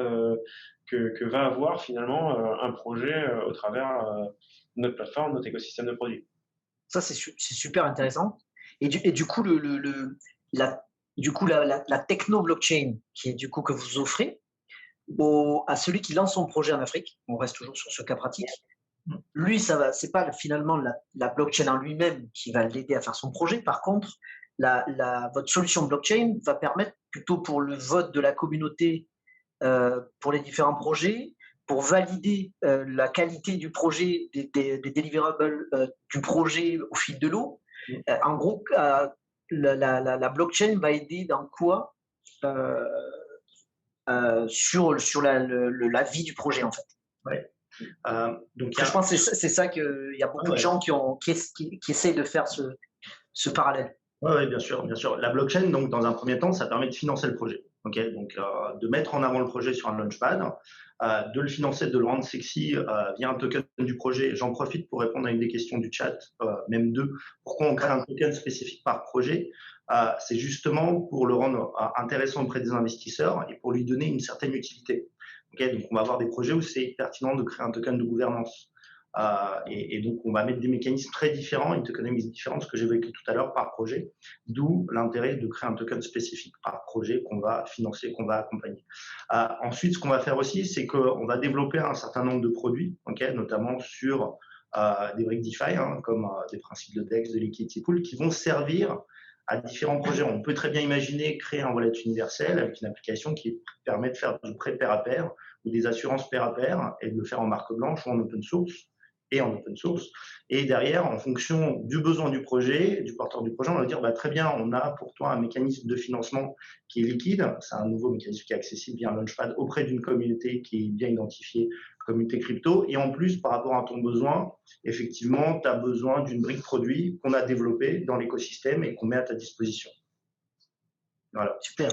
que va avoir finalement un projet au travers notre plateforme, notre écosystème de produits. Ça, c'est super intéressant. Et du coup, la techno blockchain qui est du coup que vous offrez à celui qui lance son projet en Afrique, on reste toujours sur ce cas pratique. Lui, c'est pas finalement la blockchain en lui-même qui va l'aider à faire son projet. Par contre, votre solution blockchain va permettre plutôt pour le vote de la communauté pour les différents projets, pour valider la qualité du projet, des deliverables du projet au fil de l'eau. En gros, la blockchain va aider dans quoi sur la vie du projet en fait. Ouais. Donc je pense que c'est ça qu'il y a beaucoup de gens qui essayent de faire ce parallèle. Oui, bien sûr, bien sûr. La blockchain, donc dans un premier temps, ça permet de financer le projet. Okay, donc de mettre en avant le projet sur un launchpad, de le financer, de le rendre sexy via un token du projet. J'en profite pour répondre à une des questions du chat, même 2. Pourquoi on crée un token spécifique par projet? C'est justement pour le rendre intéressant auprès des investisseurs et pour lui donner une certaine utilité. Okay, donc on va avoir des projets où c'est pertinent de créer un token de gouvernance. Et donc, on va mettre des mécanismes très différents, une tokenomics différente, ce que j'évoquais tout à l'heure, par projet, d'où l'intérêt de créer un token spécifique par projet qu'on va financer, qu'on va accompagner. Ensuite, ce qu'on va faire aussi, c'est qu'on va développer un certain nombre de produits, notamment sur des briques DeFi, comme des principes de DEX, de liquidity pool, qui vont servir à différents projets. On peut très bien imaginer créer un wallet universel avec une application qui permet de faire du prêt pair à pair ou des assurances pair à pair et de le faire en marque blanche ou en open source. Et derrière, en fonction du besoin du projet, du porteur du projet, on va dire très bien, on a pour toi un mécanisme de financement qui est liquide. C'est un nouveau mécanisme qui est accessible via un launchpad auprès d'une communauté qui est bien identifiée, communauté crypto. Et en plus, par rapport à ton besoin, effectivement, tu as besoin d'une brique produit qu'on a développée dans l'écosystème et qu'on met à ta disposition. Voilà. Super.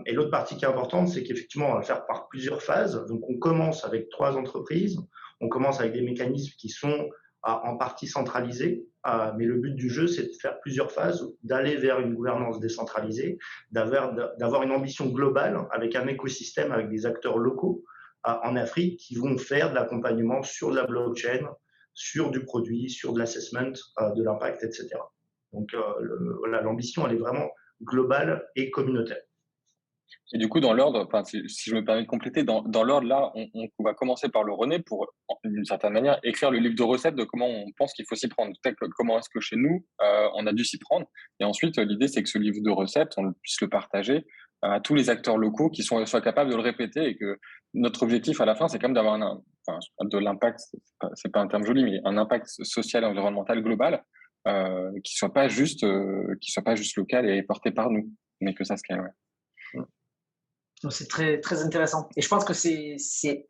Et l'autre partie qui est importante, c'est qu'effectivement, on va le faire par plusieurs phases. Donc, on commence avec 3 entreprises. On commence avec des mécanismes qui sont en partie centralisés, mais le but du jeu, c'est de faire plusieurs phases, d'aller vers une gouvernance décentralisée, d'avoir une ambition globale avec un écosystème, avec des acteurs locaux en Afrique qui vont faire de l'accompagnement sur de la blockchain, sur du produit, sur de l'assessment, de l'impact, etc. Donc, voilà, l'ambition, elle est vraiment globale et communautaire. Et du coup, dans l'ordre, si je me permets de compléter, dans l'ordre, là, on va commencer par le René pour, d'une certaine manière, écrire le livre de recettes de comment on pense qu'il faut s'y prendre. Comment est-ce que chez nous, on a dû s'y prendre. Et ensuite, l'idée, c'est que ce livre de recettes, on puisse le partager à tous les acteurs locaux qui soient capables de le répéter et que notre objectif à la fin, c'est quand même d'avoir de l'impact, c'est pas un terme joli, mais un impact social et environnemental global, qui soit pas juste local et porté par nous, mais que ça se calme. C'est très, très intéressant. Et je pense que c'est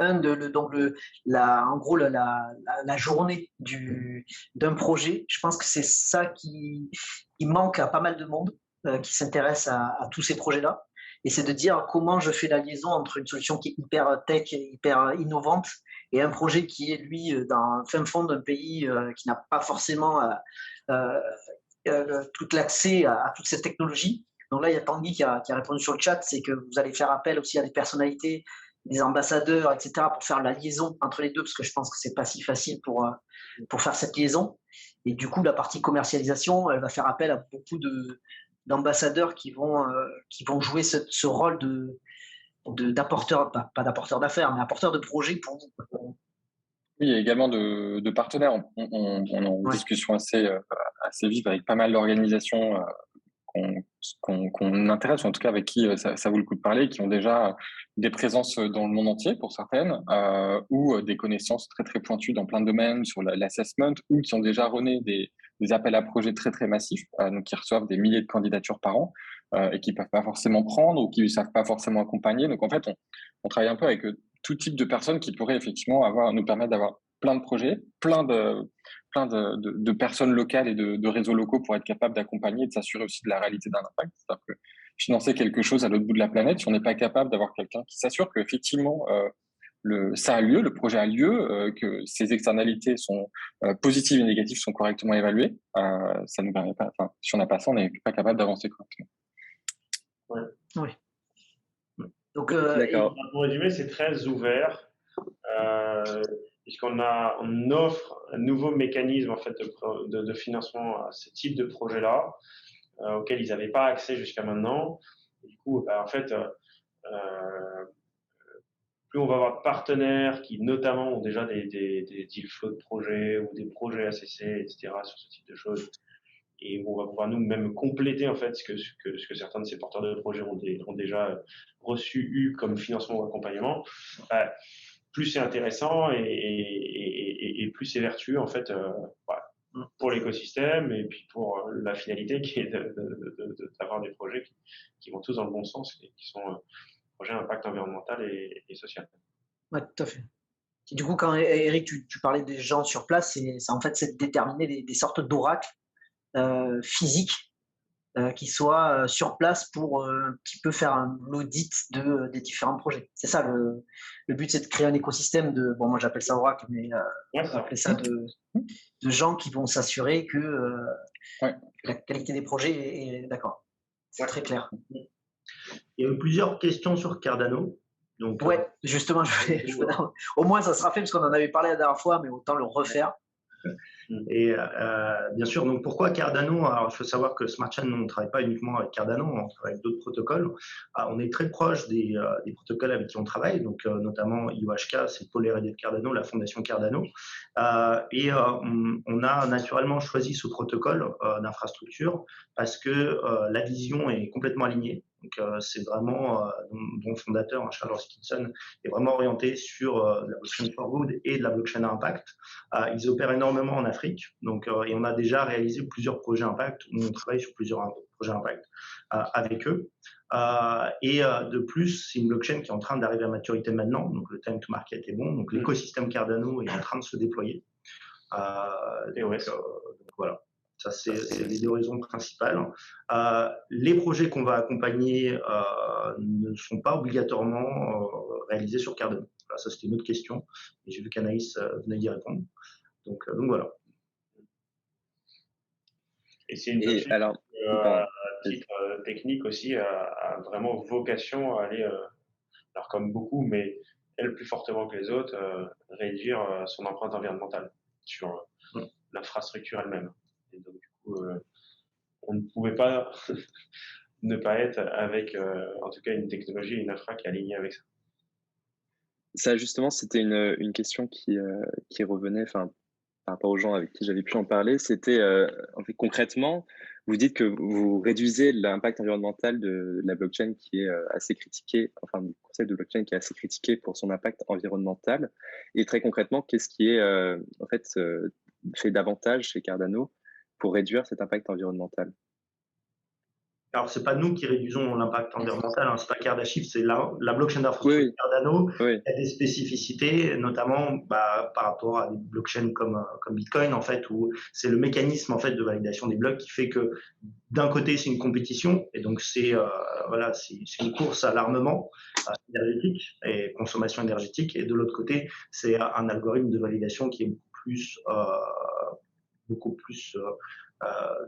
en gros, la journée d'un projet. Je pense que c'est ça qui manque à pas mal de monde qui s'intéresse à tous ces projets-là. Et c'est de dire comment je fais la liaison entre une solution qui est hyper tech et hyper innovante et un projet qui est, lui, dans le fin fond d'un pays qui n'a pas forcément tout l'accès à toute cette technologie. Donc là, il y a Tanguy qui a répondu sur le chat, c'est que vous allez faire appel aussi à des personnalités, des ambassadeurs, etc., pour faire la liaison entre les deux, parce que je pense que c'est pas si facile pour faire cette liaison. Et du coup, la partie commercialisation, elle va faire appel à beaucoup d'ambassadeurs qui vont jouer ce rôle d'apporteur, pas d'apporteur d'affaires, mais apporteur de projets pour vous. Oui, et également de partenaires. On est en discussion assez vive avec pas mal d'organisations qu'on intéresse, ou en tout cas avec qui ça vaut le coup de parler, qui ont déjà des présences dans le monde entier pour certaines, ou des connaissances très très pointues dans plein de domaines sur l'assessment, ou qui ont déjà rené des appels à projets très très massifs, donc qui reçoivent des milliers de candidatures par an et qui peuvent pas forcément prendre ou qui ne savent pas forcément accompagner. Donc en fait, on travaille un peu avec tout type de personnes qui pourraient effectivement nous permettre d'avoir plein de projets, plein de personnes locales et de réseaux locaux pour être capables d'accompagner et de s'assurer aussi de la réalité d'un impact. C'est-à-dire que financer quelque chose à l'autre bout de la planète, si on n'est pas capable d'avoir quelqu'un qui s'assure qu'effectivement ça a lieu, le projet a lieu, que ses externalités sont positives et négatives sont correctement évaluées, ça nous permet pas. Enfin, si on n'a pas ça, on n'est pas capable d'avancer correctement. Ouais. Oui. Donc, pour résumer, c'est très ouvert. Puisqu'on offre un nouveau mécanisme en fait de financement à ce type de projet-là, auquel ils n'avaient pas accès jusqu'à maintenant. Et du coup, en fait, plus on va avoir de partenaires qui notamment ont déjà des deal flow de projets ou des projets ACC, etc. sur ce type de choses, et on va pouvoir nous-mêmes compléter en fait ce que certains de ces porteurs de projets ont déjà eu comme financement ou accompagnement. Plus c'est intéressant et plus c'est vertueux en fait pour l'écosystème et puis pour la finalité qui est d'avoir des projets qui vont tous dans le bon sens et qui sont projets à impact environnemental et social. Oui, tout à fait. Et du coup, quand Eric, tu parlais des gens sur place, c'est de déterminer des sortes d'oracles physiques qui soient sur place pour un petit peu faire un audit des différents projets. C'est ça, le but, c'est de créer un écosystème moi j'appelle ça oracle, mais on va appeler ça de gens qui vont s'assurer que la qualité des projets est d'accord. C'est très clair. Il y a eu plusieurs questions sur Cardano. Donc, ouais, justement, au moins ça sera fait parce qu'on en avait parlé la dernière fois, mais autant le refaire. Et bien sûr, donc pourquoi Cardano? Alors, il faut savoir que Smart Chain, nous, on ne travaille pas uniquement avec Cardano, on travaille avec d'autres protocoles. On est très proche des protocoles avec qui on travaille, donc notamment IOHK, c'est Paul Herré de Cardano, la fondation Cardano. On a naturellement choisi ce protocole d'infrastructure parce que la vision est complètement alignée. Donc, c'est vraiment, dont le fondateur, Charles Hoskinson, est vraiment orienté sur la blockchain for good et de la blockchain impact. Ils opèrent énormément en Afrique, donc, et on a déjà réalisé plusieurs projets impact, où on travaille sur plusieurs projets impact avec eux. De plus, c'est une blockchain qui est en train d'arriver à maturité maintenant, donc le time to market est bon, donc l'écosystème Cardano est en train de se déployer. Donc voilà. Ça, c'est les 2 raisons principales. Les projets qu'on va accompagner ne sont pas obligatoirement réalisés sur Cardano. Voilà, ça, c'était une autre question. Et j'ai vu qu'Anaïs venait d'y répondre. Donc voilà. Et c'est une blockchain à titre technique aussi, a vraiment vocation à aller, alors comme beaucoup, mais elle plus fortement que les autres, réduire son empreinte environnementale sur l'infrastructure elle-même. Et donc, du coup, on ne pouvait pas ne pas être avec, en tout cas, une technologie, une infra qui est alignée avec ça. Ça, justement, c'était une question qui revenait, enfin, par rapport aux gens avec qui j'avais pu en parler. C'était, en fait, concrètement, vous dites que vous réduisez l'impact environnemental de la blockchain qui est assez critiqué, enfin, du concept de blockchain qui est assez critiqué pour son impact environnemental. Et très concrètement, qu'est-ce qui est, en fait, fait davantage chez Cardano pour réduire cet impact environnemental? Alors, c'est pas nous qui réduisons l'impact environnemental, hein, c'est pas Cardashift, c'est la blockchain d'infrastructure Cardano. Oui. Il y a des spécificités, notamment par rapport à des blockchains comme Bitcoin, en fait, où c'est le mécanisme en fait de validation des blocs qui fait que d'un côté c'est une compétition et donc c'est voilà, c'est une course à l'armement énergétique et consommation énergétique, et de l'autre côté c'est un algorithme de validation qui est beaucoup plus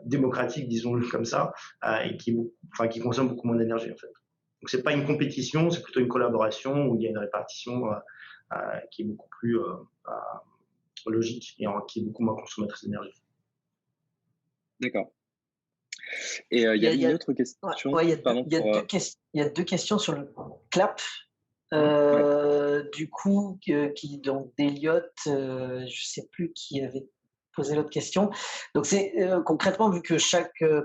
démocratique, disons-le comme ça, et qui consomme beaucoup moins d'énergie en fait. Donc c'est pas une compétition, c'est plutôt une collaboration où il y a une répartition qui est beaucoup plus logique et qui est beaucoup moins consommatrice d'énergie. D'accord. Et il y a une autre question. Il y a 2 questions sur le clap. Du coup, donc d'Eliott, je sais plus qui avait posé l'autre question. Donc c'est concrètement, vu que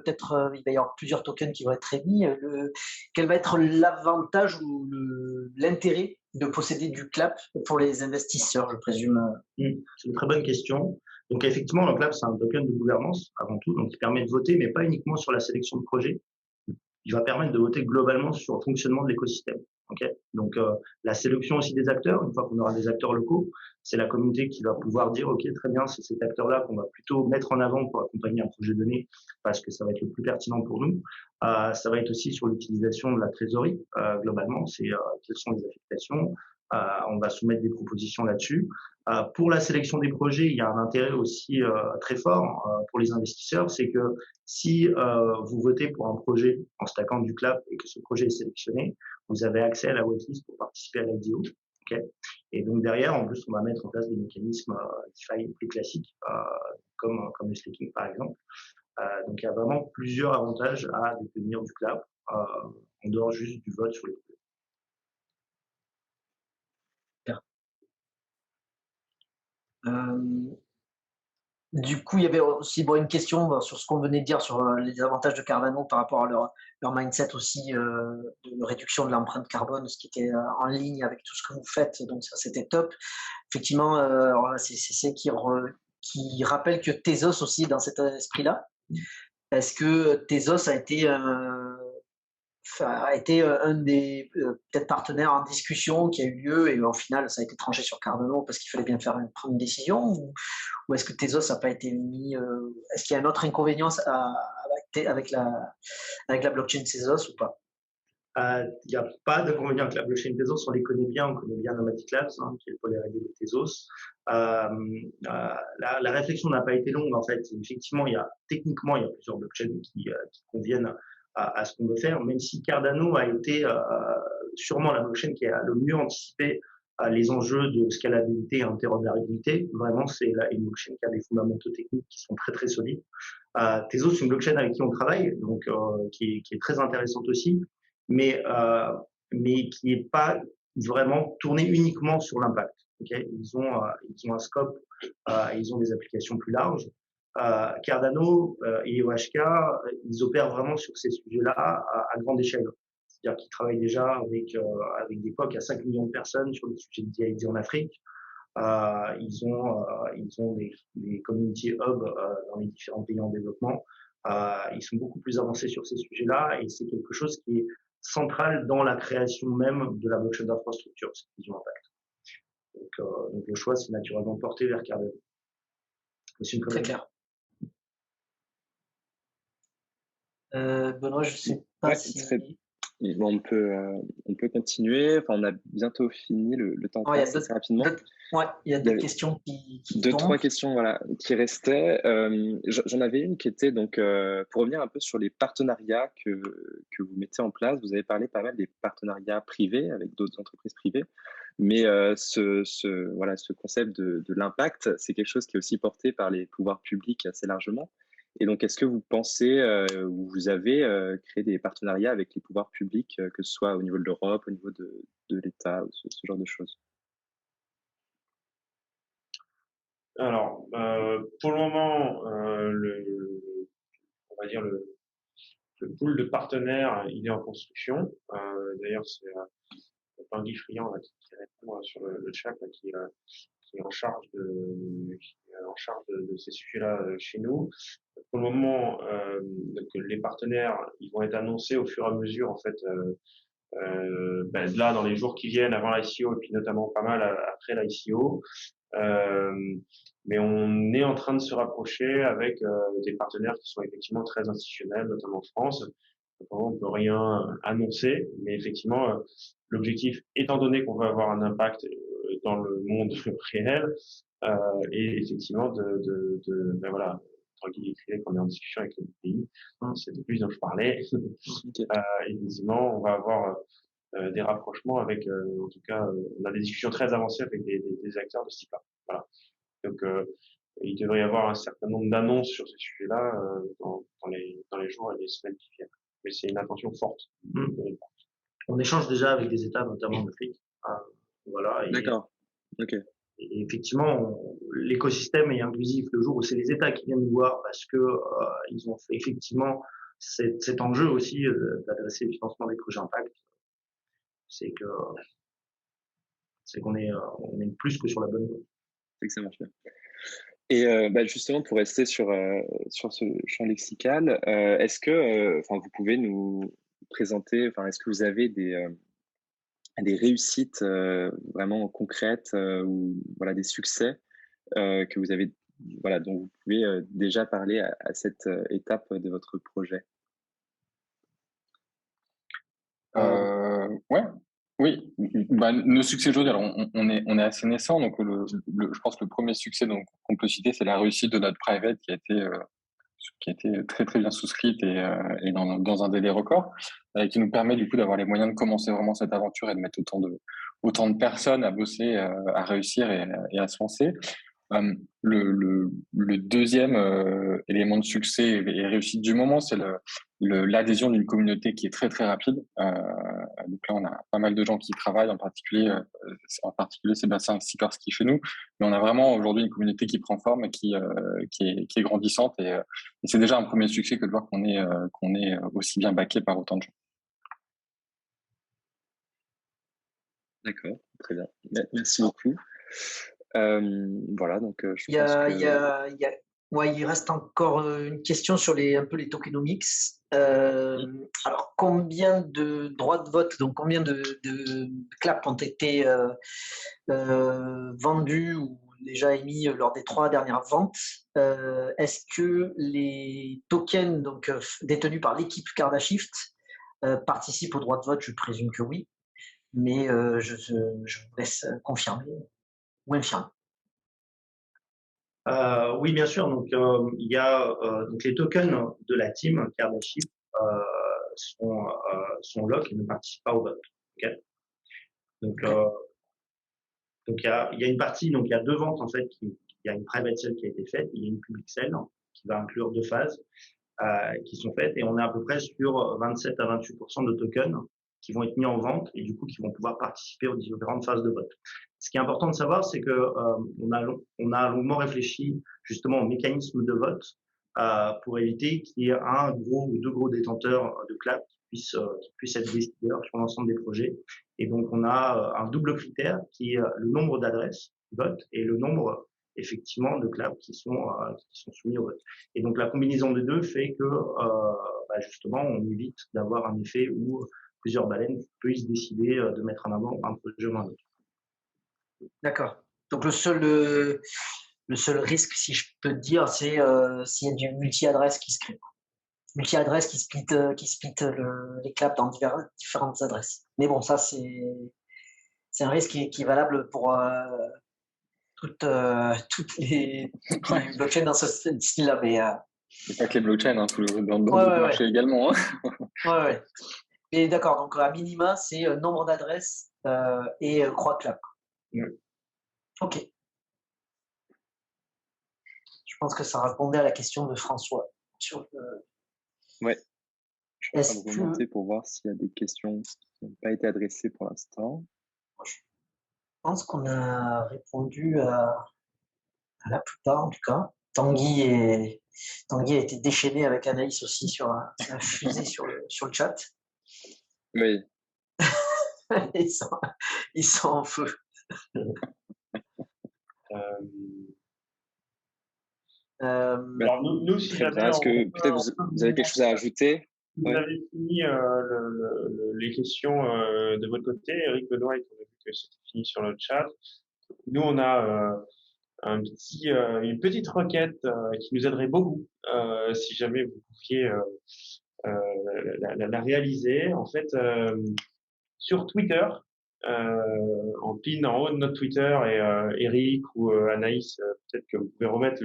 peut-être il va y avoir plusieurs tokens qui vont être émis, quel va être l'avantage ou l'intérêt de posséder du clap pour les investisseurs, je présume? C'est une très bonne question. Donc effectivement, le clap, c'est un token de gouvernance avant tout, donc il permet de voter, mais pas uniquement sur la sélection de projets. Il va permettre de voter globalement sur le fonctionnement de l'écosystème. Okay, donc la sélection aussi des acteurs, une fois qu'on aura des acteurs locaux, c'est la communauté qui va pouvoir dire ok, très bien, c'est cet acteur-là qu'on va plutôt mettre en avant pour accompagner un projet donné parce que ça va être le plus pertinent pour nous. Ça va être aussi sur l'utilisation de la trésorerie globalement, c'est quelles sont les affectations. On va soumettre des propositions là-dessus. Pour la sélection des projets, il y a un intérêt aussi très fort pour les investisseurs, c'est que si vous votez pour un projet en stackant du clap et que ce projet est sélectionné, vous avez accès à la waitlist pour participer à l'IDO. Okay, et donc derrière, en plus, on va mettre en place des mécanismes DeFi plus classiques, comme le staking par exemple. Donc il y a vraiment plusieurs avantages à détenir du clap en dehors juste du vote sur les projets. Du coup, il y avait aussi une question sur ce qu'on venait de dire sur les avantages de Cardano par rapport à leur mindset aussi de réduction de l'empreinte carbone, ce qui était en ligne avec tout ce que vous faites. Donc ça, c'était top. Effectivement, c'est qui rappelle que Tezos aussi est dans cet esprit-là. Est-ce que Tezos a été un des peut-être partenaires en discussion qui a eu lieu et au final ça a été tranché sur Cardano parce qu'il fallait bien prendre une décision, ou est-ce que Tezos n'a pas été mis est-ce qu'il y a un autre inconvénient avec la blockchain Tezos ou pas? Il n'y a pas d'inconvénient avec la blockchain Tezos, on les connaît bien, on connaît bien Nomadic Labs, qui est le pôle R&D de Tezos. La réflexion n'a pas été longue en fait. Effectivement, techniquement, il y a plusieurs blockchains qui conviennent à ce qu'on veut faire, même si Cardano a été sûrement la blockchain qui a le mieux anticipé les enjeux de scalabilité et interopérabilité. Vraiment, c'est une blockchain qui a des fondamentaux techniques qui sont très, très solides. Tezos, c'est une blockchain avec qui on travaille, donc qui est très intéressante aussi, mais qui n'est pas vraiment tournée uniquement sur l'impact. Okay, ils ont un scope, ils ont des applications plus larges. Cardano et OHK, ils opèrent vraiment sur ces sujets-là à grande échelle. C'est-à-dire qu'ils travaillent déjà avec des POC à 5 millions de personnes sur des sujets de DID en Afrique. Ils ont des community hubs dans les différents pays en développement. Ils sont beaucoup plus avancés sur ces sujets-là et c'est quelque chose qui est central dans la création même de la blockchain d'infrastructure, cette vision impact. Donc le choix s'est naturellement porté vers Cardano. Très clair. Benoît, je ne sais pas si… Bon, on peut continuer. Enfin, on a bientôt fini, le temps passe assez rapidement. Il y a deux questions qui trois questions qui restaient. J'en avais une qui était donc pour revenir un peu sur les partenariats que vous mettez en place. Vous avez parlé pas mal des partenariats privés avec d'autres entreprises privées, mais ce concept de l'impact, c'est quelque chose qui est aussi porté par les pouvoirs publics assez largement. Et donc, est-ce que vous pensez ou vous avez créé des partenariats avec les pouvoirs publics, que ce soit au niveau de l'Europe, au niveau de l'État, ou ce genre de choses? Alors, pour le moment, on va dire le pool de partenaires, il est en construction. D'ailleurs, c'est Tanguy Friand qui répond sur le chat, qui est en charge de ces sujets-là chez nous. Pour le moment, donc les partenaires, ils vont être annoncés au fur et à mesure, en fait, là dans les jours qui viennent avant l'ICO et puis notamment pas mal après l'ICO. Mais on est en train de se rapprocher avec des partenaires qui sont effectivement très institutionnels, notamment en France. Donc, on ne peut rien annoncer, mais effectivement, l'objectif, étant donné qu'on va avoir un impact dans le monde réel, et effectivement voilà, Tanguy écrivait qu'on est en discussion avec les pays, c'est de plus dont je parlais. Effectivement, on va avoir des rapprochements avec, en tout cas, on a des discussions très avancées avec des acteurs de ce type-là. Voilà. Donc, il devrait y avoir un certain nombre d'annonces sur ces sujets-là dans les jours et les semaines qui viennent. Mais c'est une intention forte. On échange déjà avec des États, notamment en Afrique. Voilà. D'accord. Ok. Et effectivement, l'écosystème est inclusif le jour où c'est les États qui viennent nous voir parce que ils ont fait effectivement cet enjeu aussi d'adresser le financement des projets impact. C'est qu'on est plus que sur la bonne voie. C'est que ça marche bien. Et justement, pour rester sur ce champ lexical, est-ce que vous pouvez nous présenter, est-ce que vous avez des réussites vraiment concrètes ou des succès que vous avez, dont vous pouvez déjà parler à cette étape de votre projet? Oui, nos succès aujourd'hui, alors on est assez naissant, donc je pense que le premier succès qu'on peut citer, c'est la réussite de notre private qui a été très très bien souscrite et dans un délai record, qui nous permet du coup d'avoir les moyens de commencer vraiment cette aventure et de mettre autant de personnes à bosser, à réussir et à se lancer. Le deuxième élément de succès et réussite du moment, c'est l'adhésion d'une communauté qui est très très rapide. Donc là, on a pas mal de gens qui travaillent, en particulier Sébastien Sikors qui est chez nous, mais on a vraiment aujourd'hui une communauté qui prend forme et qui est grandissante et c'est déjà un premier succès que de voir qu'on est aussi bien backé par autant de gens. D'accord, très bien. Merci beaucoup. Voilà, donc je pense il reste encore une question sur un peu les tokenomics. Alors, combien de droits de vote, donc combien de claps ont été vendus ou déjà émis lors des 3 dernières ventes? Est-ce que les tokens détenus par l'équipe Cardashift participent au droit de vote? Je présume que oui, mais je vous laisse confirmer ou infirmer. Oui, bien sûr. Donc, il y a donc les tokens de la team Cardashift sont lock et ne participent pas au vote. Okay, donc il y a une partie, donc il y a 2 ventes en fait. Il y a une private sale qui a été faite, il y a une public sale qui va inclure 2 phases qui sont faites, et on est à peu près sur 27 à 28% de tokens qui vont être mis en vente et du coup qui vont pouvoir participer aux différentes phases de vote. Ce qui est important de savoir, c'est que on a longuement réfléchi justement au mécanisme de vote pour éviter qu'il y ait un gros ou 2 gros détenteurs de clap qui puissent être décideurs sur l'ensemble des projets. Et donc on a un double critère qui est le nombre d'adresses vote et le nombre effectivement de clap qui sont soumis au vote. Et donc la combinaison des deux fait que justement on évite d'avoir un effet où plusieurs baleines puissent décider de mettre en avant un projet ou un autre. D'accord. Donc le seul risque, si je peux te dire, c'est s'il y a du multi-adresse qui se crée. Multi-adresse qui split les claps dans différentes adresses. Mais bon, ça c'est un risque qui est valable pour toutes les blockchains dans ce style-là. Mais pas que les blockchains, dans d'autres marchés également. Ouais. Et d'accord, donc à minima, c'est nombre d'adresses et croix-clap. Ok. Je pense que ça répondait à la question de François. Ouais. Je suis en train de remonter pour voir s'il y a des questions qui n'ont pas été adressées pour l'instant. Je pense qu'on a répondu à la plupart, en tout cas. Tanguy a été déchaîné avec Anaïs aussi sur la fusée sur le chat. Oui. Ils sont en feu. Alors nous si jamais est-ce que peut-être vous avez quelque chose à ajouter? Vous avez fini les questions de votre côté, Eric, Benoît, et qu'on a vu que c'était fini sur le chat. Nous, on a une petite requête qui nous aiderait beaucoup si jamais vous pouviez la réaliser. En fait, sur Twitter, en pin en haut de notre Twitter, et Eric ou Anaïs, peut-être que vous pouvez remettre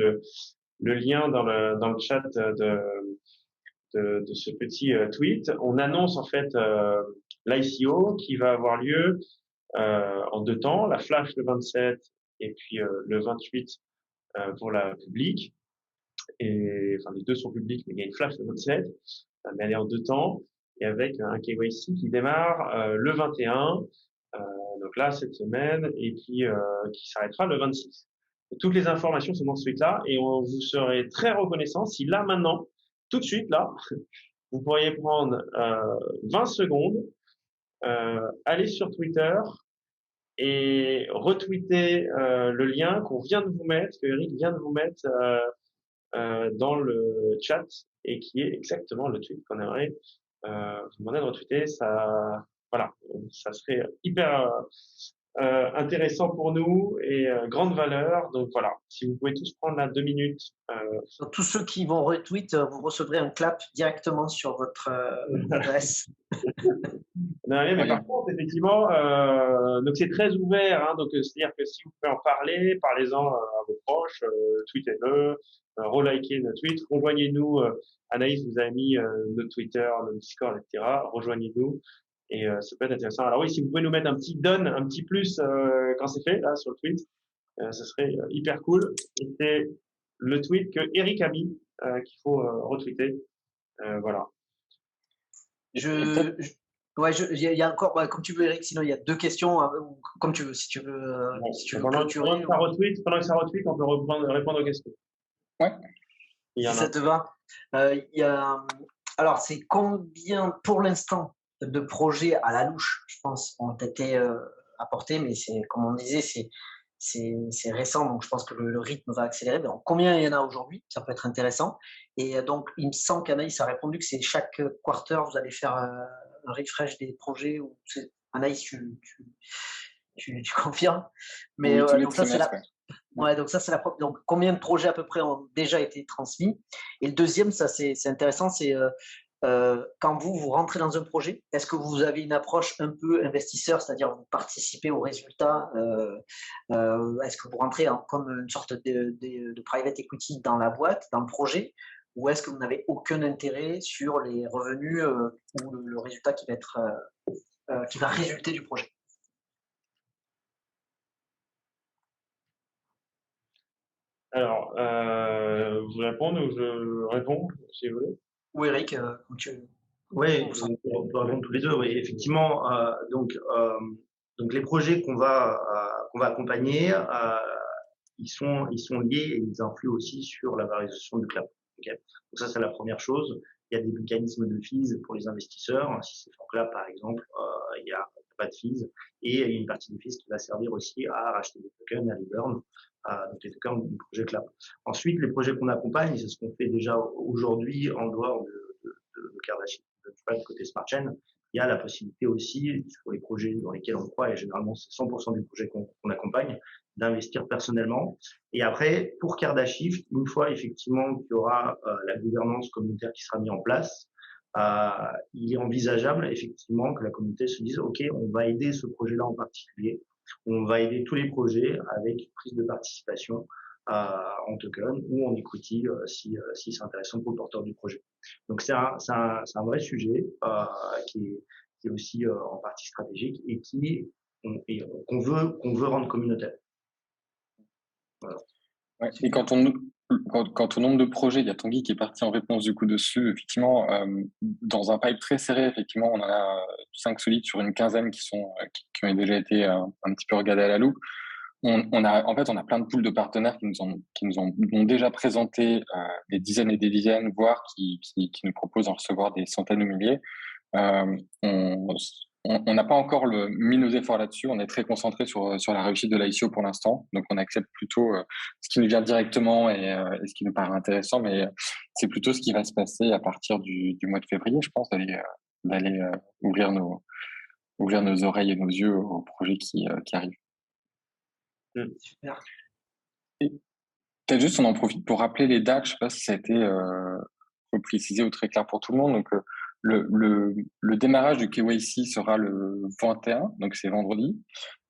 le lien dans le chat de ce petit tweet. On annonce en fait l'ICO qui va avoir lieu en 2 temps, la flash le 27 et puis le 28 pour la publique. Et enfin les deux sont publics, mais il y a une flash le 27, mais elle est en 2 temps et avec un KYC qui démarre le 21, donc là cette semaine, et puis qui s'arrêtera le 26. Toutes les informations sont dans ce tweet-là et on vous serait très reconnaissant si là maintenant, tout de suite là, vous pourriez prendre 20 secondes, aller sur Twitter et retweeter le lien qu'on vient de vous mettre, que Eric vient de vous mettre dans le chat et qui est exactement le tweet qu'on aimerait vous demander de retweeter. Ça, voilà, ça serait hyper intéressant pour nous et grande valeur. Donc voilà, si vous pouvez tous prendre là 2 minutes. Tous ceux qui vont retweet, vous recevrez un clap directement sur votre adresse. Non, mais par contre, effectivement, donc c'est très ouvert, hein, donc c'est-à-dire que si vous pouvez en parler, parlez-en à vos proches, tweetez-le, relikez notre tweet, rejoignez-nous. Anaïs vous a mis notre Twitter, notre Discord, etc. Rejoignez-nous. Et ça peut être intéressant. Alors oui, si vous pouvez nous mettre un petit don, un petit plus quand c'est fait, là, sur le tweet, ce serait hyper cool. Et c'est le tweet que Eric a mis, qu'il faut retweeter. Voilà. Ouais, il y a encore, comme tu veux, Eric, sinon il y a 2 questions, comme tu veux, si tu veux clôturer. Pendant que ça retweet, on peut répondre aux questions. Ouais. Si ça te va. Alors, c'est combien, pour l'instant, de projets à la louche, je pense, ont été apportés, mais c'est, comme on disait, c'est récent, donc je pense que le rythme va accélérer. Donc, combien il y en a aujourd'hui? Ça peut être intéressant. Et donc, il me semble qu'Anaïs a répondu que c'est chaque quarter, vous allez faire un refresh des projets. Anaïs, tu confirmes? Mais oui, donc ça, c'est donc ça, c'est la première. Donc, combien de projets à peu près ont déjà été transmis? Et le deuxième, ça c'est intéressant, c'est quand vous rentrez dans un projet, est-ce que vous avez une approche un peu investisseur, c'est-à-dire vous participez aux résultats, est-ce que vous rentrez comme une sorte de private equity dans la boîte, dans le projet, ou est-ce que vous n'avez aucun intérêt sur les revenus ou le résultat qui va résulter du projet? Alors, vous répondez ou je réponds, si vous voulez? Ou Eric, quand tu Oui, on peut répondre tous les deux. Oui, effectivement. Donc les projets qu'on va accompagner, ils sont liés et ils influent aussi sur la valorisation du cloud. Okay. Donc ça, c'est la première chose. Il y a des mécanismes de fees pour les investisseurs. Si c'est Forclab, par exemple, il y a pas de fees et il y a une partie des fees qui va servir aussi à racheter des tokens, à les burn, donc les tokens du projet cloud. Ensuite, les projets qu'on accompagne, c'est ce qu'on fait déjà aujourd'hui en dehors de Kardashian. Du côté Smart Chain, il y a la possibilité aussi, sur les projets dans lesquels on croit, et généralement c'est 100% du projet qu'on accompagne, d'investir personnellement. Et après, pour Cardashift, une fois effectivement qu'il y aura la gouvernance communautaire qui sera mise en place, il est envisageable effectivement que la communauté se dise OK, on va aider ce projet-là en particulier, on va aider tous les projets avec une prise de participation en token ou en equity si c'est intéressant pour le porteur du projet. Donc c'est un vrai sujet qui est aussi en partie stratégique et qu'on veut rendre communautaire. Voilà. Ouais, et quant au nombre de projets, il y a Tanguy qui est parti en réponse du coup dessus. Effectivement, dans un pipe très serré, effectivement, on en a 5 solides sur une quinzaine qui ont déjà été un petit peu regardés à la loupe. On a plein de pools de partenaires qui nous ont déjà présenté des dizaines et des dizaines, voire qui nous proposent d'en recevoir des centaines ou milliers. On n'a pas encore mis nos efforts là-dessus. On est très concentré sur la réussite de l'ICO pour l'instant. Donc, on accepte plutôt ce qui nous vient directement et ce qui nous paraît intéressant. Mais c'est plutôt ce qui va se passer à partir du mois de février, je pense, d'aller ouvrir nos oreilles et nos yeux aux projets qui arrivent. Super. Peut-être juste, on en profite pour rappeler les dates. Je sais pas si ça a été précisé ou très clair pour tout le monde. Donc, le démarrage du KYC sera le 21, donc c'est vendredi.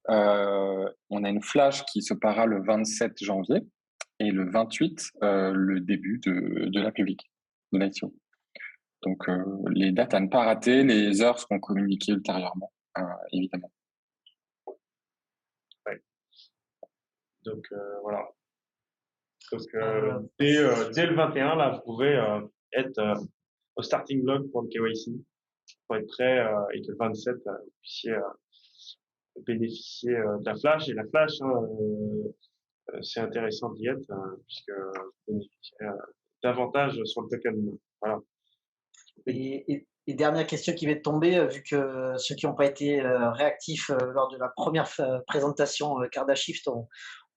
On a une flash qui se passera le 27 janvier et le 28, le début de la publique, de l'ICO. Donc, les dates à ne pas rater, les heures seront communiquées ultérieurement, évidemment. Donc voilà. Donc dès le 21, là, vous pouvez être au starting block pour le KYC, pour être prêt et que le 27, vous puissiez bénéficier de la flash. Et la flash, c'est intéressant d'y être puisque vous bénéficiez davantage sur le token. Voilà. Et dernière question qui va tomber, vu que ceux qui n'ont pas été réactifs lors de la première présentation Cardashift ont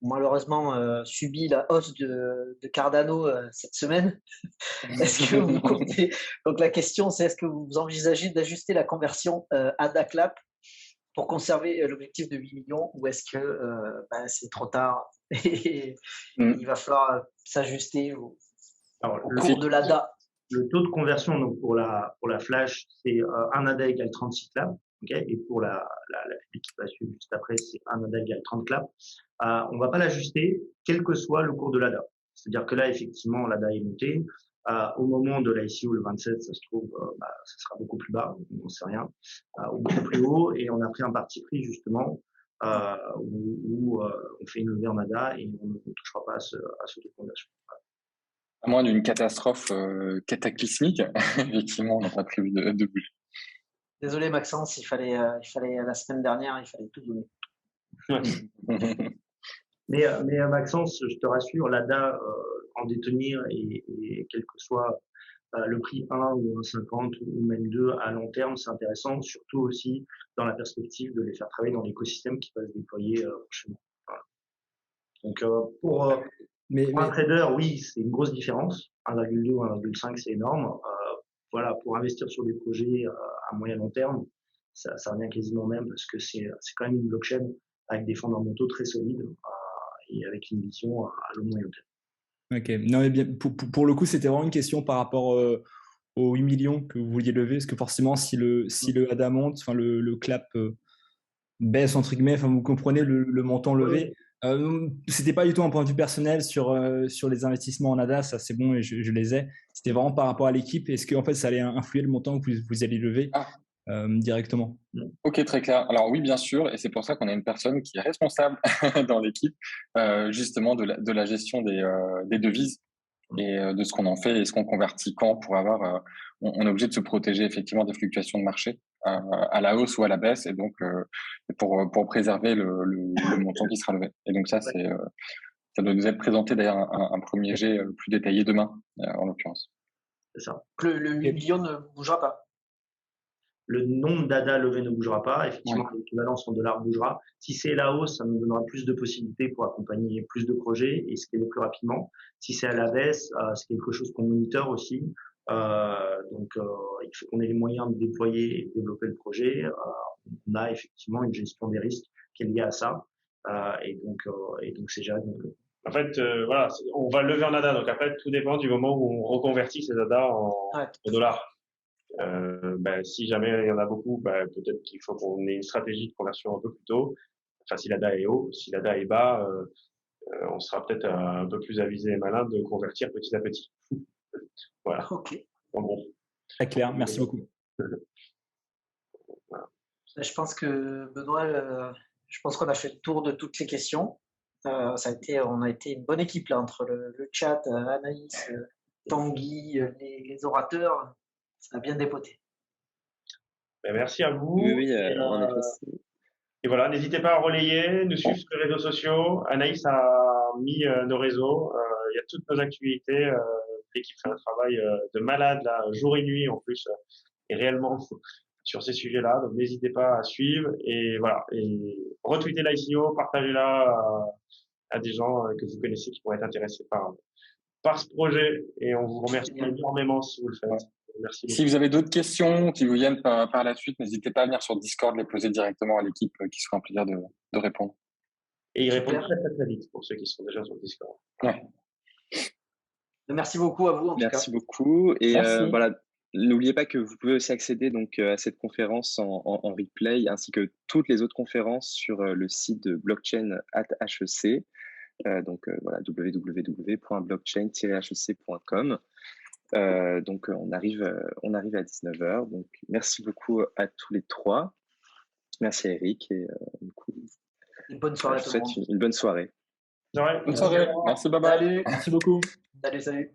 malheureusement subi la hausse de Cardano cette semaine. Est-ce que vous comptez... Donc la question, c'est est-ce que vous envisagez d'ajuster la conversion ADA-CLAP pour conserver l'objectif de 8 millions ou est-ce que c'est trop tard et il va falloir s'ajuster au cours de l'ADA? Le taux de conversion donc pour la flash, c'est un ADA égale 36 clap. Okay, et pour la publique qui va suivre juste après, c'est un ADA égale 30 clap. On va pas l'ajuster, quel que soit le cours de l'ADA. C'est-à-dire que là, effectivement, l'ADA est monté. Au moment de l'ICO, le 27, ça se trouve, ça sera beaucoup plus bas, on n'en sait rien, ou beaucoup plus haut. Et on a pris un parti pris, justement, où on fait une levée en ADA et on ne touchera pas à ce taux de conversion. À moins d'une catastrophe cataclysmique, effectivement, on n'a pas prévu de bouger. Désolé Maxence, il fallait la semaine dernière, il fallait tout donner. Mais Maxence, je te rassure, l'ADA en détenir et quel que soit le prix 1 ou 1,50 ou même 2 à long terme, c'est intéressant, surtout aussi dans la perspective de les faire travailler dans l'écosystème qui va se déployer prochainement. Voilà. Donc pour un trader, oui, c'est une grosse différence. 1,2 ou 1,5, c'est énorme. Voilà, pour investir sur des projets à moyen long terme, ça revient quasiment même parce que c'est quand même une blockchain avec des fondamentaux très solides et avec une vision à long moyen terme. Ok. Non, mais bien, pour le coup, c'était vraiment une question par rapport aux 8 millions que vous vouliez lever, parce que forcément, si le ADA monte, enfin le clap baisse entre guillemets, enfin vous comprenez le montant levé. C'était pas du tout un point de vue personnel sur les investissements en ADA, ça c'est bon et je les ai. C'était vraiment par rapport à l'équipe. Est-ce que en fait ça allait influer le montant que vous allez lever directement? Ok, très clair. Alors oui, bien sûr, et c'est pour ça qu'on a une personne qui est responsable dans l'équipe, justement de la gestion des devises et de ce qu'on en fait et ce qu'on convertit quand pour avoir. On est obligé de se protéger effectivement des fluctuations de marché à la hausse ou à la baisse, et donc pour préserver le montant qui sera levé. Et donc ça, ça doit nous être présenté d'ailleurs un premier jet plus détaillé demain, en l'occurrence. C'est ça. Le 8 millions ne bougera pas. Le nombre d'ADA levés ne bougera pas. Effectivement, l'équivalence en dollars bougera. Si c'est la hausse, ça nous donnera plus de possibilités pour accompagner plus de projets et scaler plus rapidement. Si c'est à la baisse, c'est quelque chose qu'on moniteur aussi. Donc, il faut qu'on ait les moyens de déployer et de développer le projet. On a effectivement une gestion des risques qui est liée à ça. Et donc c'est géré. En fait, voilà, on va lever en ADA. Donc après, tout dépend du moment où on reconvertit ces ADA en dollars. Si jamais il y en a beaucoup, peut-être qu'il faut qu'on ait une stratégie de conversion un peu plus tôt. Enfin, si l'ADA est haut, si l'ADA est bas, on sera peut-être un peu plus avisé et malin de convertir petit à petit. Voilà. Ok. Bon. Très clair, merci beaucoup. Voilà. Je pense que Benoît, je pense qu'on a fait le tour de toutes les questions. On a été une bonne équipe là entre le chat, Anaïs, Tanguy, les orateurs. Ça a bien dépoté. Merci à vous. Oui, en effet. Et voilà, n'hésitez pas à relayer, nous suivre sur les réseaux sociaux. Anaïs a mis nos réseaux. Il y a toutes nos activités. L'équipe fait un travail de malade, là, jour et nuit en plus, et réellement sur ces sujets-là. Donc n'hésitez pas à suivre et voilà. Et retweetez l'ICO, partagez-la à des gens que vous connaissez qui pourraient être intéressés par ce projet. Et on vous remercie énormément si vous le faites. Merci. Si vous avez d'autres questions qui vous viennent par la suite, n'hésitez pas à venir sur Discord, les poser directement à l'équipe qui sera un plaisir de répondre. Et ils répondent très vite pour ceux qui sont déjà sur Discord. Ouais. Merci beaucoup à vous en tout cas. Merci beaucoup. Et Merci. voilà, n'oubliez pas que vous pouvez aussi accéder donc à cette conférence en replay ainsi que toutes les autres conférences sur le site de blockchain@HEC. Donc voilà, www.blockchain-hec.com. Donc on arrive à 19h. Donc merci beaucoup à tous les trois. Merci à Eric et du coup, une bonne soirée à tout le monde. Une bonne soirée. Bonne soirée. Merci, bye bye. Salut. Merci beaucoup. Salut.